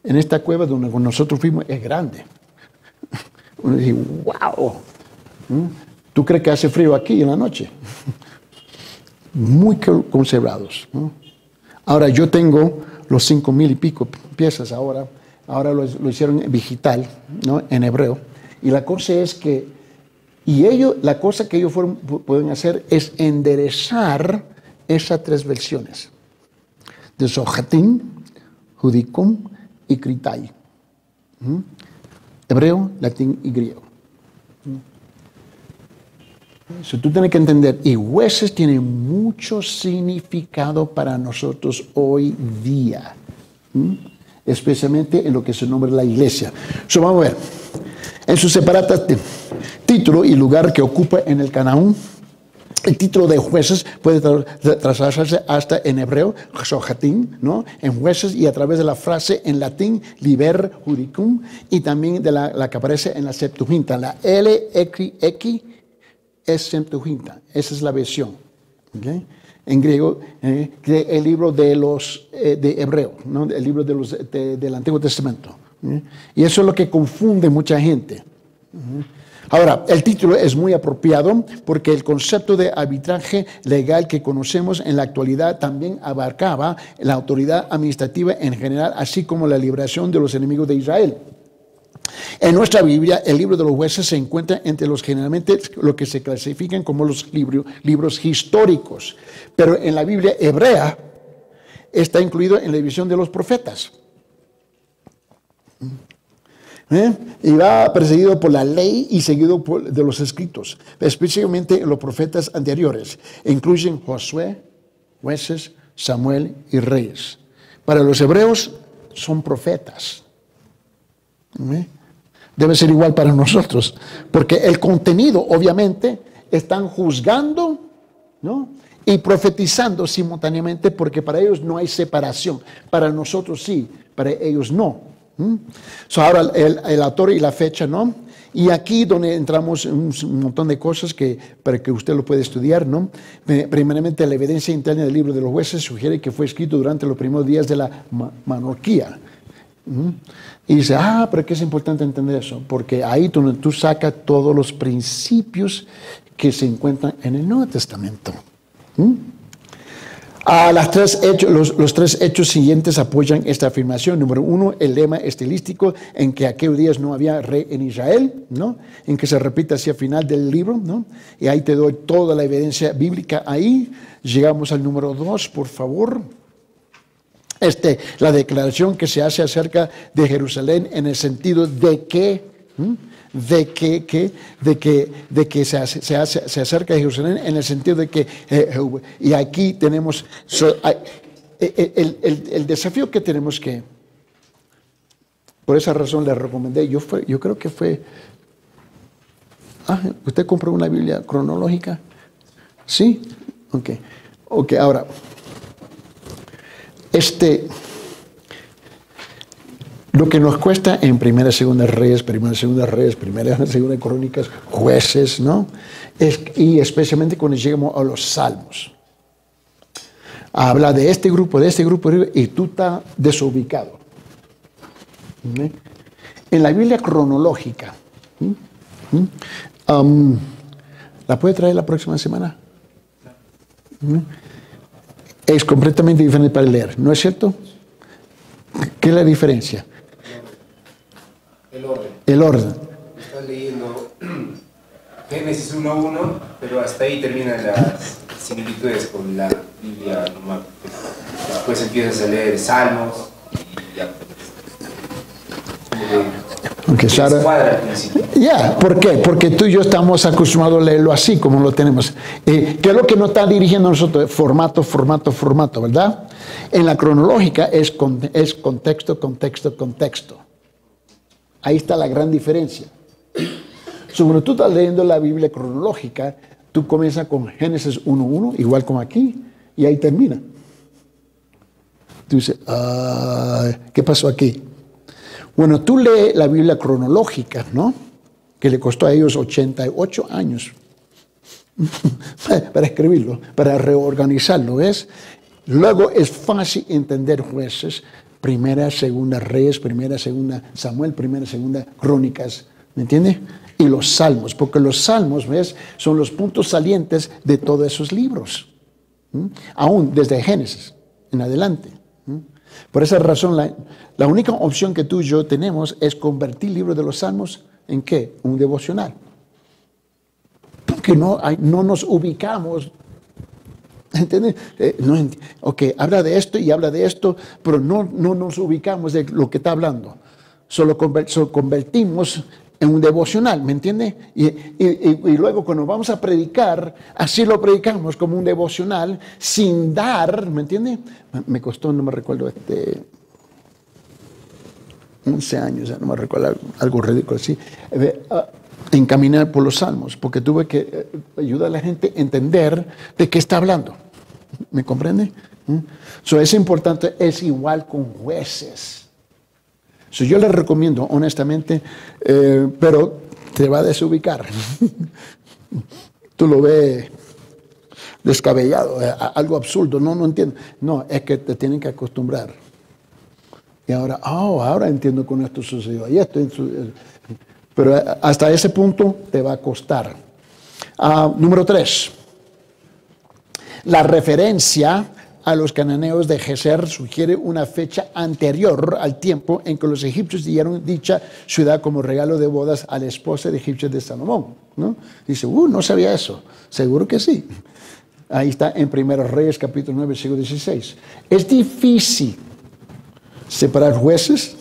en esta cueva donde nosotros fuimos es grande. Uno dice, wow. ¿Tú crees que hace frío aquí en la noche? Muy conservados, ¿no? Ahora yo tengo los 5,000 y pico piezas ahora lo hicieron digital, ¿no? En hebreo. Y la cosa es que, la cosa que ellos pueden hacer es enderezar esas 3 versiones. De Sohatim, Judicum y Kritai. Hebreo, latín y griego. So, tú tienes que entender, y jueces tienen mucho significado para nosotros hoy día, especialmente en lo que se nombra la iglesia. So, vamos a ver, en su separata título y lugar que ocupa en el Canaán, el título de jueces puede trasladarse hasta en hebreo, Sohatim, ¿no? En jueces, y a través de la frase en latín, liber judicum, y también de la que aparece en la Septuaginta, la LXX es Septuaginta, esa es la versión, ¿okay? En griego, el libro de Hebreo, ¿no? El libro del Antiguo Testamento. Y eso es lo que confunde mucha gente. Ahora, el título es muy apropiado porque el concepto de arbitraje legal que conocemos en la actualidad también abarcaba la autoridad administrativa en general, así como la liberación de los enemigos de Israel. En nuestra Biblia, el libro de los jueces se encuentra entre los generalmente lo que se clasifican como los libros históricos, pero en la Biblia hebrea está incluido en la división de los profetas. Y va precedido por la ley y seguido de los escritos, especialmente los profetas anteriores. Incluyen Josué, jueces, Samuel y reyes. Para los hebreos son profetas. Debe ser igual para nosotros, porque el contenido, obviamente, están juzgando, ¿no? Y profetizando simultáneamente, porque para ellos no hay separación. Para nosotros sí, para ellos no. So, ahora el autor y la fecha, ¿no? Y aquí donde entramos un montón de cosas para que usted lo pueda estudiar, ¿no? Primeramente, la evidencia interna del libro de los jueces sugiere que fue escrito durante los primeros días de la monarquía. Y dice, pero ¿qué es importante entender eso? Porque ahí donde tú sacas todos los principios que se encuentran en el Nuevo Testamento. Los 3 hechos siguientes apoyan esta afirmación. Número 1, el lema estilístico en que aquellos días no había rey en Israel, ¿no? En que se repite hacia el final del libro, ¿no? Y ahí te doy toda la evidencia bíblica ahí. Llegamos al número 2, por favor. La declaración que se hace acerca de Jerusalén en el sentido de que se acerca a Jerusalén en el sentido de que y aquí tenemos el desafío que tenemos que, por esa razón le recomendé, yo creo que fue, ¿usted compró una Biblia cronológica? ¿Sí? Ok, ahora lo que nos cuesta en Primera y Segunda Reyes, Primera y Segunda Crónicas, Jueces, ¿no? Y especialmente cuando llegamos a los Salmos. Habla de este grupo, y tú estás desubicado. En la Biblia cronológica, ¿la puede traer la próxima semana? Es completamente diferente para leer, ¿no es cierto? ¿Qué es la diferencia? El orden. Estás leyendo Génesis 1:1, pero hasta ahí terminan las similitudes con la Biblia normal. Después empiezas a leer Salmos y ya. ¿Por qué? Porque tú y yo estamos acostumbrados a leerlo así, como lo tenemos. ¿Qué es lo que nos está dirigiendo a nosotros? Formato, ¿verdad? En la cronológica es contexto. Ahí está la gran diferencia. Cuando tú estás leyendo la Biblia cronológica, tú comienzas con Génesis 1:1, igual como aquí, y ahí termina. Tú dices, ¿qué pasó aquí? Bueno, tú lees la Biblia cronológica, ¿no? Que le costó a ellos 88 años. para escribirlo, para reorganizarlo, ¿ves? Luego es fácil entender Jueces, Primera, Segunda Reyes, Primera, Segunda Samuel, Primera, Segunda Crónicas, ¿me entiendes? Y los Salmos, porque los Salmos, ¿ves? Son los puntos salientes de todos esos libros, aún desde Génesis en adelante. Por esa razón, la única opción que tú y yo tenemos es convertir el libro de los Salmos en ¿qué? Un devocional. Porque no nos ubicamos. ¿Entiendes? Ok, habla de esto y habla de esto, pero no nos ubicamos de lo que está hablando. Solo convertimos en un devocional, ¿me entiendes? Y luego cuando vamos a predicar, así lo predicamos como un devocional, sin dar, ¿me entiendes? Me costó, no me recuerdo, 11 años, no me recuerdo, algo ridículo así, encaminar por los Salmos, porque tuve que ayudar a la gente a entender de qué está hablando. ¿Me comprende? Es importante, es igual con Jueces. Yo les recomiendo, honestamente, pero te va a desubicar. Tú lo ves descabellado, algo absurdo, no entiendo. No, es que te tienen que acostumbrar. Y ahora entiendo cómo esto sucedió. Y esto, pero hasta ese punto te va a costar. Número 3. La referencia a los cananeos de Geser sugiere una fecha anterior al tiempo en que los egipcios dieron dicha ciudad como regalo de bodas a la esposa de egipcio de Salomón, ¿no? Dice, no sabía eso. Seguro que sí. Ahí está en 1 Reyes, capítulo 9, versículo 16. Es difícil separar Jueces,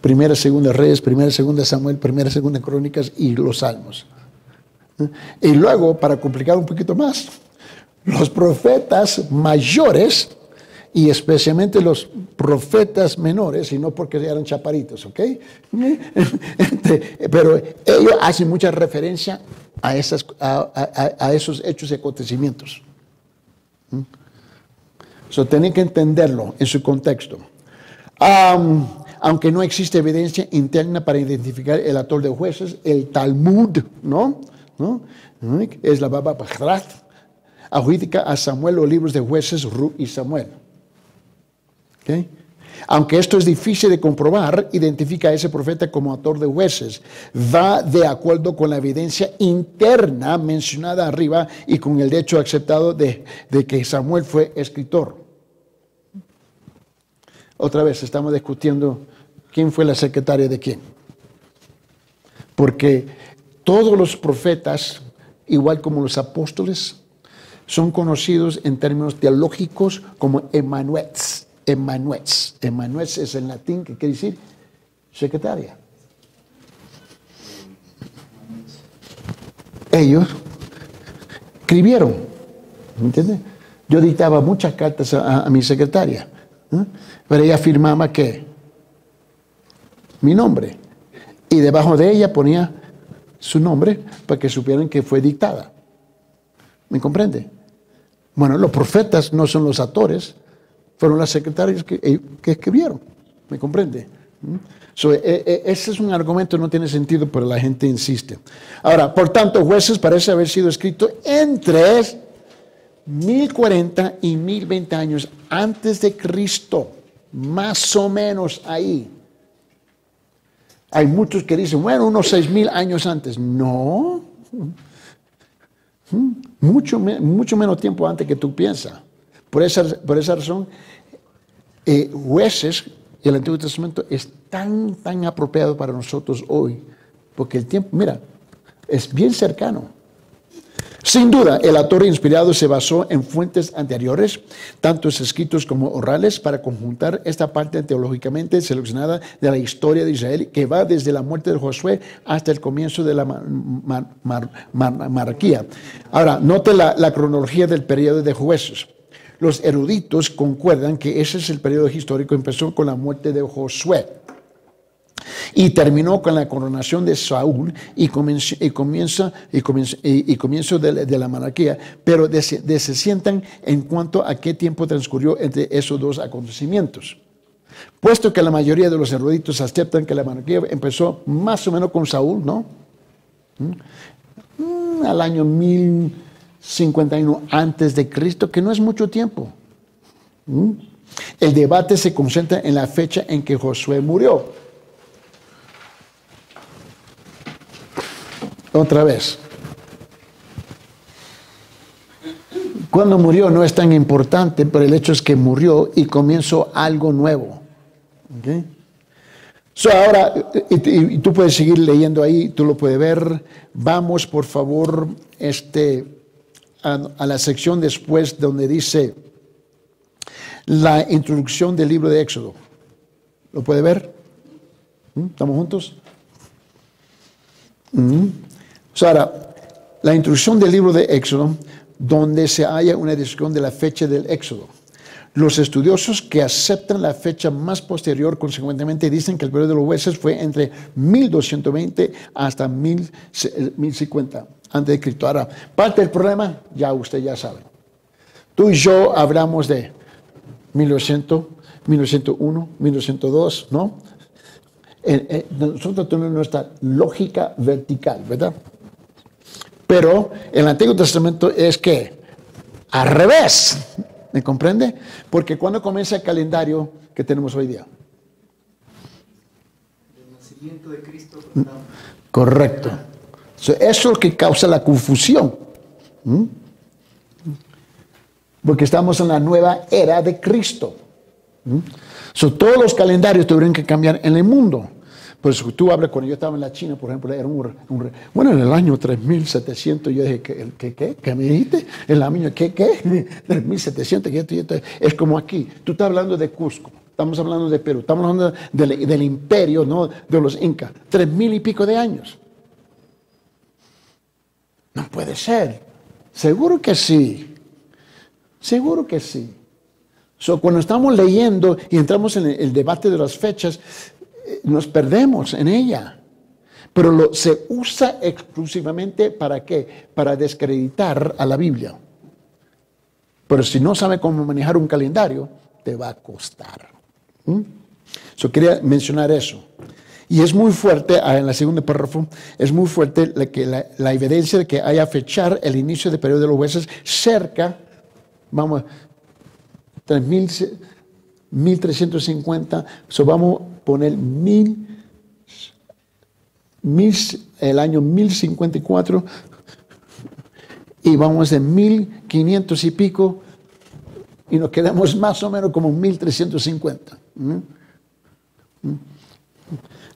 1, 2 Reyes, 1, 2 Samuel, 1, 2 Crónicas y los Salmos. Y luego, para complicar un poquito más, los profetas mayores y especialmente los profetas menores, y no porque eran chaparitos, ¿ok? Pero ellos hacen mucha referencia a esos hechos y acontecimientos. Tienen que entenderlo en su contexto. Aunque no existe evidencia interna para identificar el autor de Jueces, el Talmud, ¿no? Es la Baba Bajrat, adjudica a Samuel los libros de Jueces, Ruth y Samuel. ¿Okay? Aunque esto es difícil de comprobar, identifica a ese profeta como autor de Jueces. Va de acuerdo con la evidencia interna mencionada arriba y con el hecho aceptado de que Samuel fue escritor. Otra vez estamos discutiendo quién fue la secretaria de quién. Porque todos los profetas, igual como los apóstoles, son conocidos en términos teológicos como Emmanuels. Emmanuels es en latín, que quiere decir secretaria. Ellos escribieron, ¿entiendes? Yo dictaba muchas cartas a mi secretaria, pero ella firmaba que mi nombre, y debajo de ella ponía su nombre para que supieran que fue dictada. ¿Me comprende? Bueno, los profetas no son los autores, fueron las secretarias que escribieron. ¿Me comprende? Ese es un argumento que no tiene sentido, pero la gente insiste. Ahora, por tanto, Jueces parece haber sido escrito entre 1040 y 1020 años antes de Cristo, más o menos ahí. Hay muchos que dicen, bueno, unos 6000 años antes. No. Mucho menos tiempo antes que tú piensas. Por esa razón, Jueces y el Antiguo Testamento es tan apropiado para nosotros hoy, porque el tiempo, mira, es bien cercano. Sin duda, el autor inspirado se basó en fuentes anteriores, tanto escritos como orales, para conjuntar esta parte teológicamente seleccionada de la historia de Israel, que va desde la muerte de Josué hasta el comienzo de la monarquía. Ahora, note la cronología del periodo de Jueces. Los eruditos concuerdan que ese es el periodo histórico, empezó con la muerte de Josué y terminó con la coronación de Saúl y comienzo de la monarquía, pero se sientan en cuanto a qué tiempo transcurrió entre esos dos acontecimientos. Puesto que la mayoría de los eruditos aceptan que la monarquía empezó más o menos con Saúl, ¿no? Al año 1000 1051 antes de Cristo, que no es mucho tiempo. El debate se concentra en la fecha en que Josué murió. Otra vez. Cuando murió no es tan importante, pero el hecho es que murió y comenzó algo nuevo. ¿Okay? So ahora, y tú puedes seguir leyendo ahí, tú lo puedes ver. Vamos, por favor, a la sección después donde dice la introducción del libro de Éxodo. ¿Lo puede ver? ¿Estamos juntos? So ahora, la introducción del libro de Éxodo, donde se halla una descripción de la fecha del Éxodo. Los estudiosos que aceptan la fecha más posterior, consecuentemente, dicen que el periodo de los jueces fue entre 1220 hasta 1050 antes de Cristo. Ahora, parte del problema, ya usted ya sabe. Tú y yo hablamos de 1900, 1901, 1902, ¿no? Nosotros tenemos nuestra lógica vertical, ¿verdad? Pero el Antiguo Testamento es que al revés, ¿me comprende? Porque cuando comienza el calendario que tenemos hoy día. El nacimiento de Cristo. Correcto. Eso es lo que causa la confusión. Porque estamos en la nueva era de Cristo. Todos los calendarios tuvieron que cambiar en el mundo. Por eso tú hablas, cuando yo estaba en la China, por ejemplo, era bueno, en el año 3700, yo dije, ¿qué me dijiste? En la año, ¿qué? 3700, es como aquí. Tú estás hablando de Cusco, estamos hablando de Perú, estamos hablando del imperio, ¿no? De los incas, 3000 y pico de años. No puede ser. Seguro que sí. Seguro que sí. Cuando estamos leyendo y entramos en el debate de las fechas, nos perdemos en ella. Pero se usa exclusivamente ¿para qué? Para desacreditar a la Biblia. Pero si no sabe cómo manejar un calendario, te va a costar. Quería mencionar eso. Y es muy fuerte, en el segundo párrafo, es muy fuerte la evidencia de que haya fechar el inicio del periodo de los jueces cerca, vamos, 1350, vamos a poner el año 1054 y vamos en 1500 y pico y nos quedamos más o menos como 1350.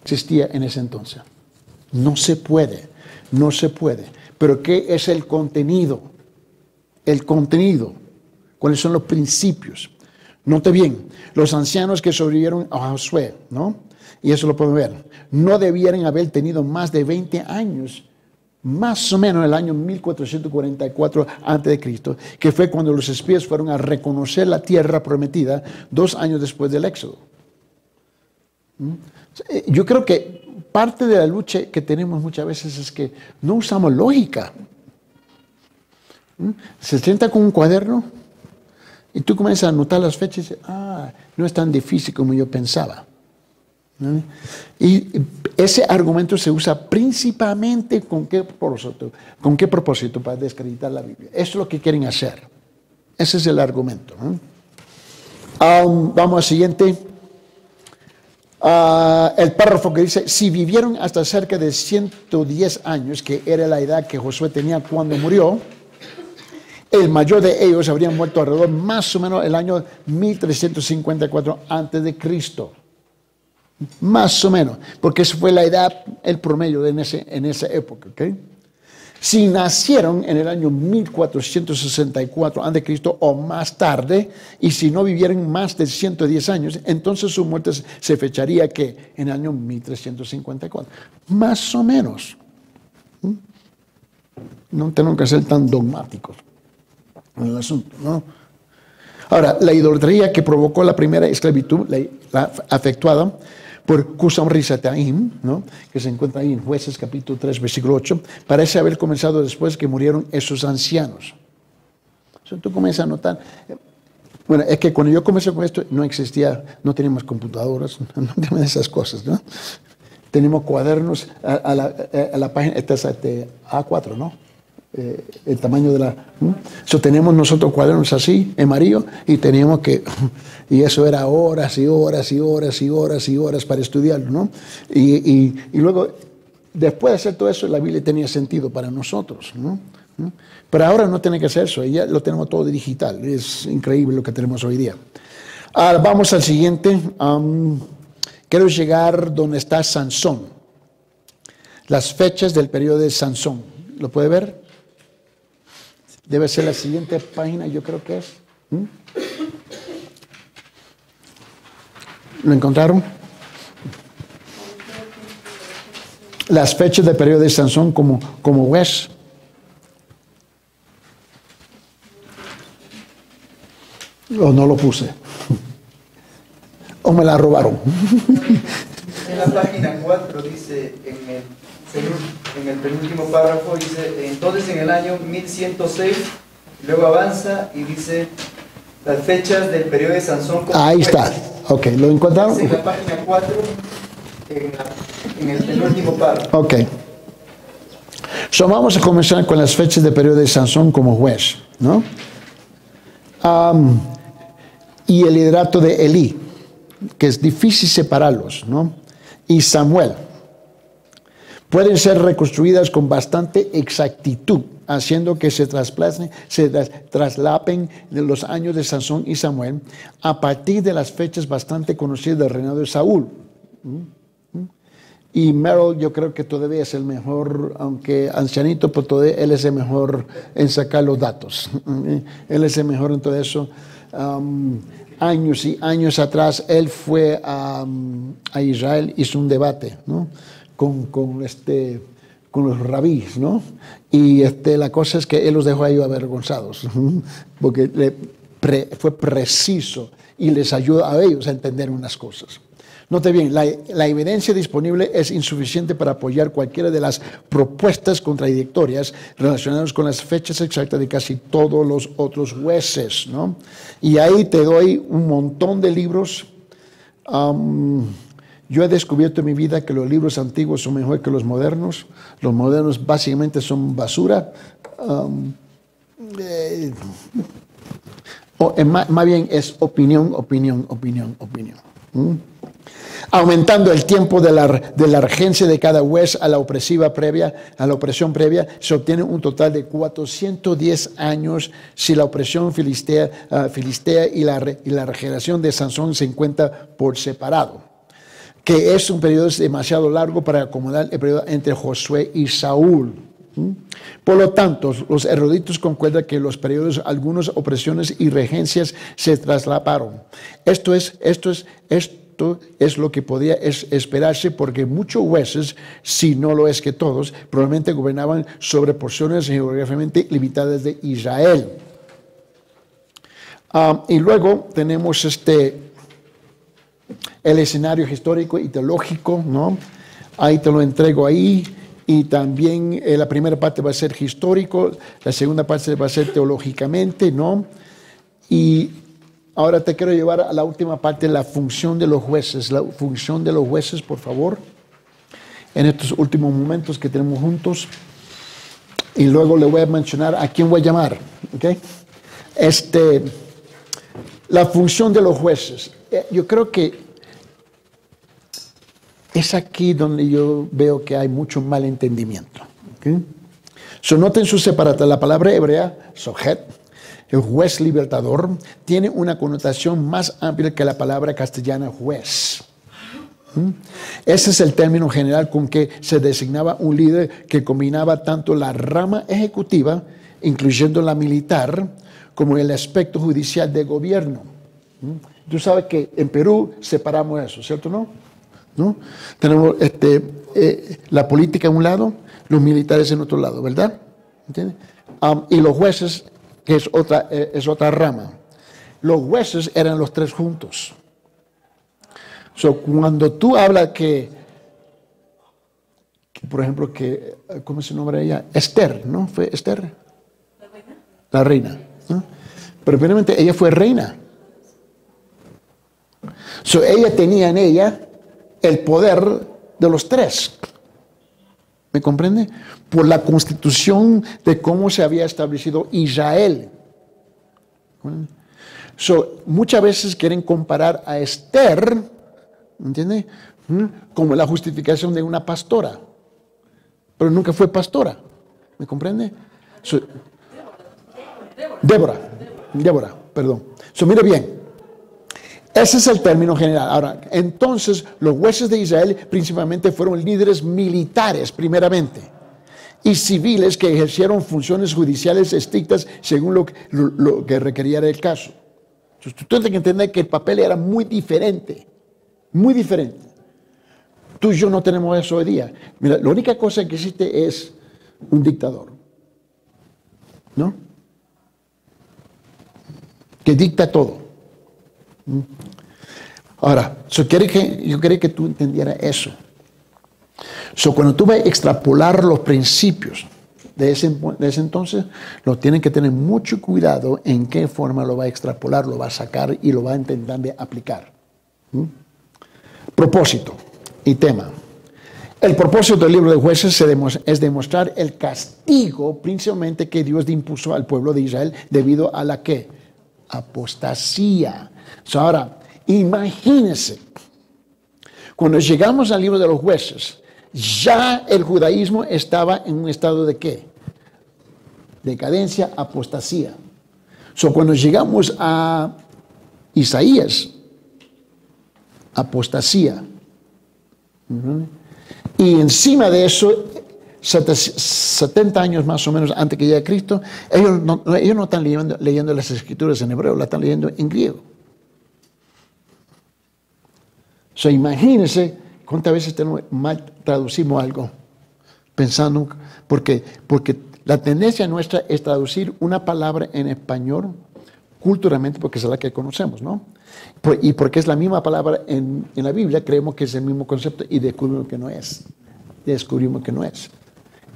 Existía en ese entonces. No se puede. Pero ¿qué es el contenido? El contenido. ¿Cuáles son los principios? Note bien, los ancianos que sobrevivieron a Josué, ¿no? Y eso lo podemos ver. No debieran haber tenido más de 20 años, más o menos el año 1444 a.C., que fue cuando los espías fueron a reconocer la tierra prometida 2 años después del Éxodo. Yo creo que parte de la lucha que tenemos muchas veces es que no usamos lógica. Se sienta con un cuaderno y tú comienzas a anotar las fechas y dices, no es tan difícil como yo pensaba. Y ese argumento se usa principalmente ¿con qué propósito? Para desacreditar la Biblia. Eso es lo que quieren hacer. Ese es el argumento. Vamos al siguiente. El párrafo que dice, si vivieron hasta cerca de 110 años, que era la edad que Josué tenía cuando murió, el mayor de ellos habrían muerto alrededor más o menos el año 1354 antes de Cristo. Más o menos, porque esa fue la edad, el promedio en esa época. ¿Okay? Si nacieron en el año 1464 antes de Cristo o más tarde, y si no vivieran más de 110 años, entonces su muerte se fecharía que en el año 1354. Más o menos. No tenemos que ser tan dogmáticos en el asunto, ¿no? Ahora, la idolatría que provocó la primera esclavitud, la efectuada por Cusam Risataim, ¿no? Que se encuentra ahí en Jueces capítulo 3, versículo 8, parece haber comenzado después que murieron esos ancianos. Tú comienzas a notar. Bueno, es que cuando yo comencé con esto no no teníamos computadoras, no teníamos esas cosas, ¿no? Tenemos cuadernos a la página, esta es A4, ¿no? el tamaño de la... tenemos nosotros cuadernos así, en amarillo, y teníamos que... Y eso era horas y horas y horas y horas y horas para estudiarlo, ¿no? Y luego, después de hacer todo eso, la Biblia tenía sentido para nosotros, ¿no? Pero ahora no tiene que ser eso, ya lo tenemos todo digital. Es increíble lo que tenemos hoy día. Ahora vamos al siguiente. Quiero llegar donde está Sansón. Las fechas del periodo de Sansón. ¿Lo puede ver? Debe ser la siguiente página, yo creo que es. ¿Lo encontraron? Las fechas del periodo de Sansón como juez. O no lo puse. O me la robaron. En la página 4 dice, en el penúltimo párrafo, dice, entonces en el año 1106, luego avanza y dice, las fechas del periodo de Sansón. Ahí está. Ok, ¿lo encontraron? En la página 4, en el penúltimo párrafo. Ok. Vamos a comenzar con las fechas del periodo de Sansón como juez, ¿no? Y el liderato de Elí, que es difícil separarlos, ¿no? Y Samuel. Pueden ser reconstruidas con bastante exactitud, haciendo que se traslapen de los años de Sansón y Samuel a partir de las fechas bastante conocidas del reinado de Saúl. Y Merrill, yo creo que todavía es el mejor, aunque ancianito, pero todavía él es el mejor en sacar los datos. Él es el mejor en todo eso. Años y años atrás, él fue a Israel, hizo un debate, ¿no? con los rabíes, ¿no? Y la cosa es que él los dejó ahí avergonzados, porque fue preciso y les ayudó a ellos a entender unas cosas. Note bien, la evidencia disponible es insuficiente para apoyar cualquiera de las propuestas contradictorias relacionadas con las fechas exactas de casi todos los otros jueces, ¿no? Y ahí te doy un montón de libros. Yo he descubierto en mi vida que los libros antiguos son mejor que los modernos. Los modernos básicamente son basura. Más bien es opinión. Aumentando el tiempo de la regencia de cada juez a la opresión previa, se obtiene un total de 410 años si la opresión filistea y la regeneración de Sansón se encuentra por separado, que es un periodo demasiado largo para acomodar el periodo entre Josué y Saúl. Por lo tanto, los eruditos concuerdan que los periodos, algunas opresiones y regencias se traslaparon. Esto es lo que podía esperarse, porque muchos jueces, si no lo es que todos, probablemente gobernaban sobre porciones geográficamente limitadas de Israel. Y luego tenemos el escenario histórico y teológico, ¿no? Ahí te lo entrego ahí. Y también la primera parte va a ser histórico, la segunda parte va a ser teológicamente, ¿no? Y ahora te quiero llevar a la última parte, la función de los jueces. La función de los jueces, por favor, en estos últimos momentos que tenemos juntos. Y luego le voy a mencionar a quién voy a llamar, ¿ok? La función de los jueces. Yo creo que es aquí donde yo veo que hay mucho malentendimiento. ¿Okay? Noten su separación. La palabra hebrea, sojet, el juez libertador, tiene una connotación más amplia que la palabra castellana juez. Ese es el término general con que se designaba un líder que combinaba tanto la rama ejecutiva, incluyendo la militar, como el aspecto judicial de gobierno. Tú sabes que en Perú separamos eso, ¿cierto o no? Tenemos la política en un lado, los militares en otro lado, ¿verdad? ¿Entiendes? Y los jueces, que es otra rama. Los jueces eran los tres juntos. Cuando tú hablas que por ejemplo, ¿cómo se nombra ella? Esther, ¿no? ¿Fue Esther? ¿La reina? La reina, ¿no? Pero finalmente ella fue reina. Ella tenía en ella el poder de los tres. ¿Me comprende? Por la constitución de cómo se había establecido Israel. Muchas veces quieren comparar a Esther, ¿entiende? Como la justificación de una pastora. Pero nunca fue pastora. ¿Me comprende? Débora, perdón. Mira bien. Ese es el término general. Ahora, entonces, los jueces de Israel principalmente fueron líderes militares, primeramente, y civiles que ejercieron funciones judiciales estrictas según lo que requería el caso. Entonces, tú tienes que entender que el papel era muy diferente, muy diferente. Tú y yo no tenemos eso hoy día. Mira, la única cosa que existe es un dictador, ¿no? Que dicta todo. Ahora, yo quería que tú entendieras eso. Cuando tú vas a extrapolar los principios de ese entonces, lo tienen que tener mucho cuidado en qué forma lo va a extrapolar, lo va a sacar y lo va a intentar aplicar. Propósito y tema. El propósito del libro de Jueces es demostrar el castigo principalmente que Dios impuso al pueblo de Israel debido a la ¿qué? Apostasía. Ahora, imagínense, cuando llegamos al libro de los Jueces, ya el judaísmo estaba en un estado de ¿qué? Decadencia, apostasía. Cuando llegamos a Isaías, apostasía. Y encima de eso, 70 años más o menos antes que llegue Cristo, ellos no están leyendo las escrituras en hebreo, la están leyendo en griego. Imagínense cuántas veces mal traducimos algo, pensando, porque la tendencia nuestra es traducir una palabra en español culturalmente, porque es la que conocemos, ¿no? Y porque es la misma palabra en la Biblia, creemos que es el mismo concepto y descubrimos que no es.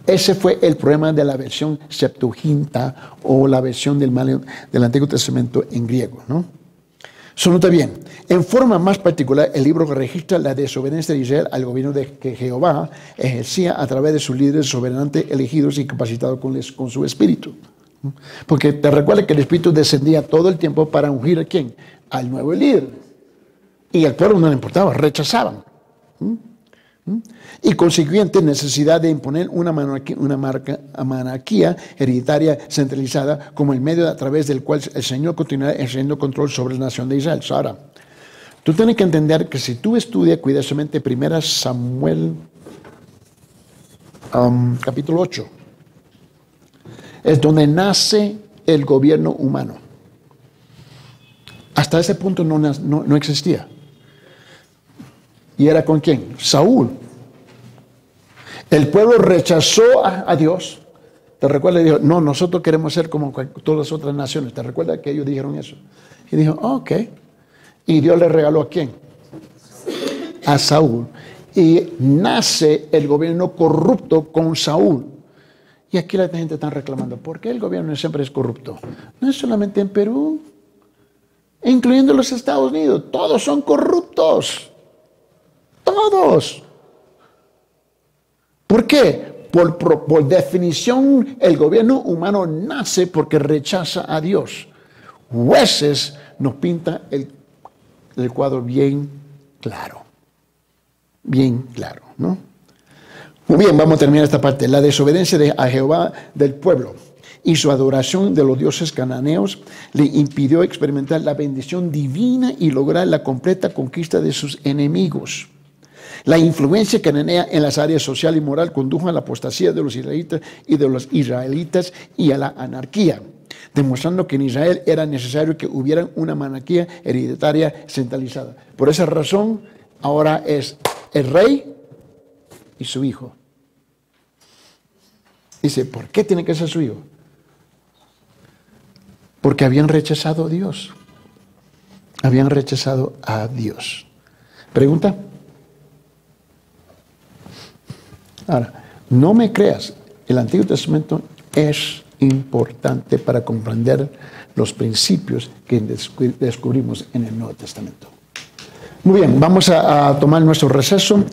Ese fue el problema de la versión Septuaginta o la versión del Antiguo Testamento en griego, ¿no? Nota bien, en forma más particular, el libro registra la desobediencia de Israel al gobierno que Jehová ejercía a través de sus líderes soberanamente elegidos y capacitados con su espíritu. Porque te recuerda que el espíritu descendía todo el tiempo para ungir a ¿quién? Al nuevo líder. Y al pueblo no le importaba, rechazaban. Y consiguiente necesidad de imponer una monarquía hereditaria centralizada como el medio a través del cual el Señor continuará ejerciendo control sobre la nación de Israel. Ahora, tú tienes que entender que si tú estudias cuidadosamente 1 Samuel capítulo 8, es donde nace el gobierno humano. Hasta ese punto no existía. ¿Y era con quién? Saúl. El pueblo rechazó a Dios. ¿Te recuerdas? Dijo, no, nosotros queremos ser como todas las otras naciones. ¿Te recuerdas que ellos dijeron eso? Y dijo, ok. ¿Y Dios le regaló a quién? A Saúl. Y nace el gobierno corrupto con Saúl. Y aquí la gente está reclamando, ¿por qué el gobierno siempre es corrupto? No es solamente en Perú, incluyendo los Estados Unidos. Todos son corruptos. Todos. ¿Por qué? Por definición, el gobierno humano nace porque rechaza a Dios. Jueces nos pinta el cuadro bien claro. Bien claro, ¿no? Muy bien, vamos a terminar esta parte. La desobediencia a Jehová del pueblo y su adoración de los dioses cananeos le impidió experimentar la bendición divina y lograr la completa conquista de sus enemigos. La influencia cananea en las áreas social y moral condujo a la apostasía de los israelitas y a la anarquía, demostrando que en Israel era necesario que hubiera una monarquía hereditaria centralizada. Por esa razón, ahora es el rey y su hijo. Dice, ¿por qué tiene que ser su hijo? Porque habían rechazado a Dios. Habían rechazado a Dios. ¿Pregunta? Ahora, no me creas, el Antiguo Testamento es importante para comprender los principios que descubrimos en el Nuevo Testamento. Muy bien, vamos a tomar nuestro receso.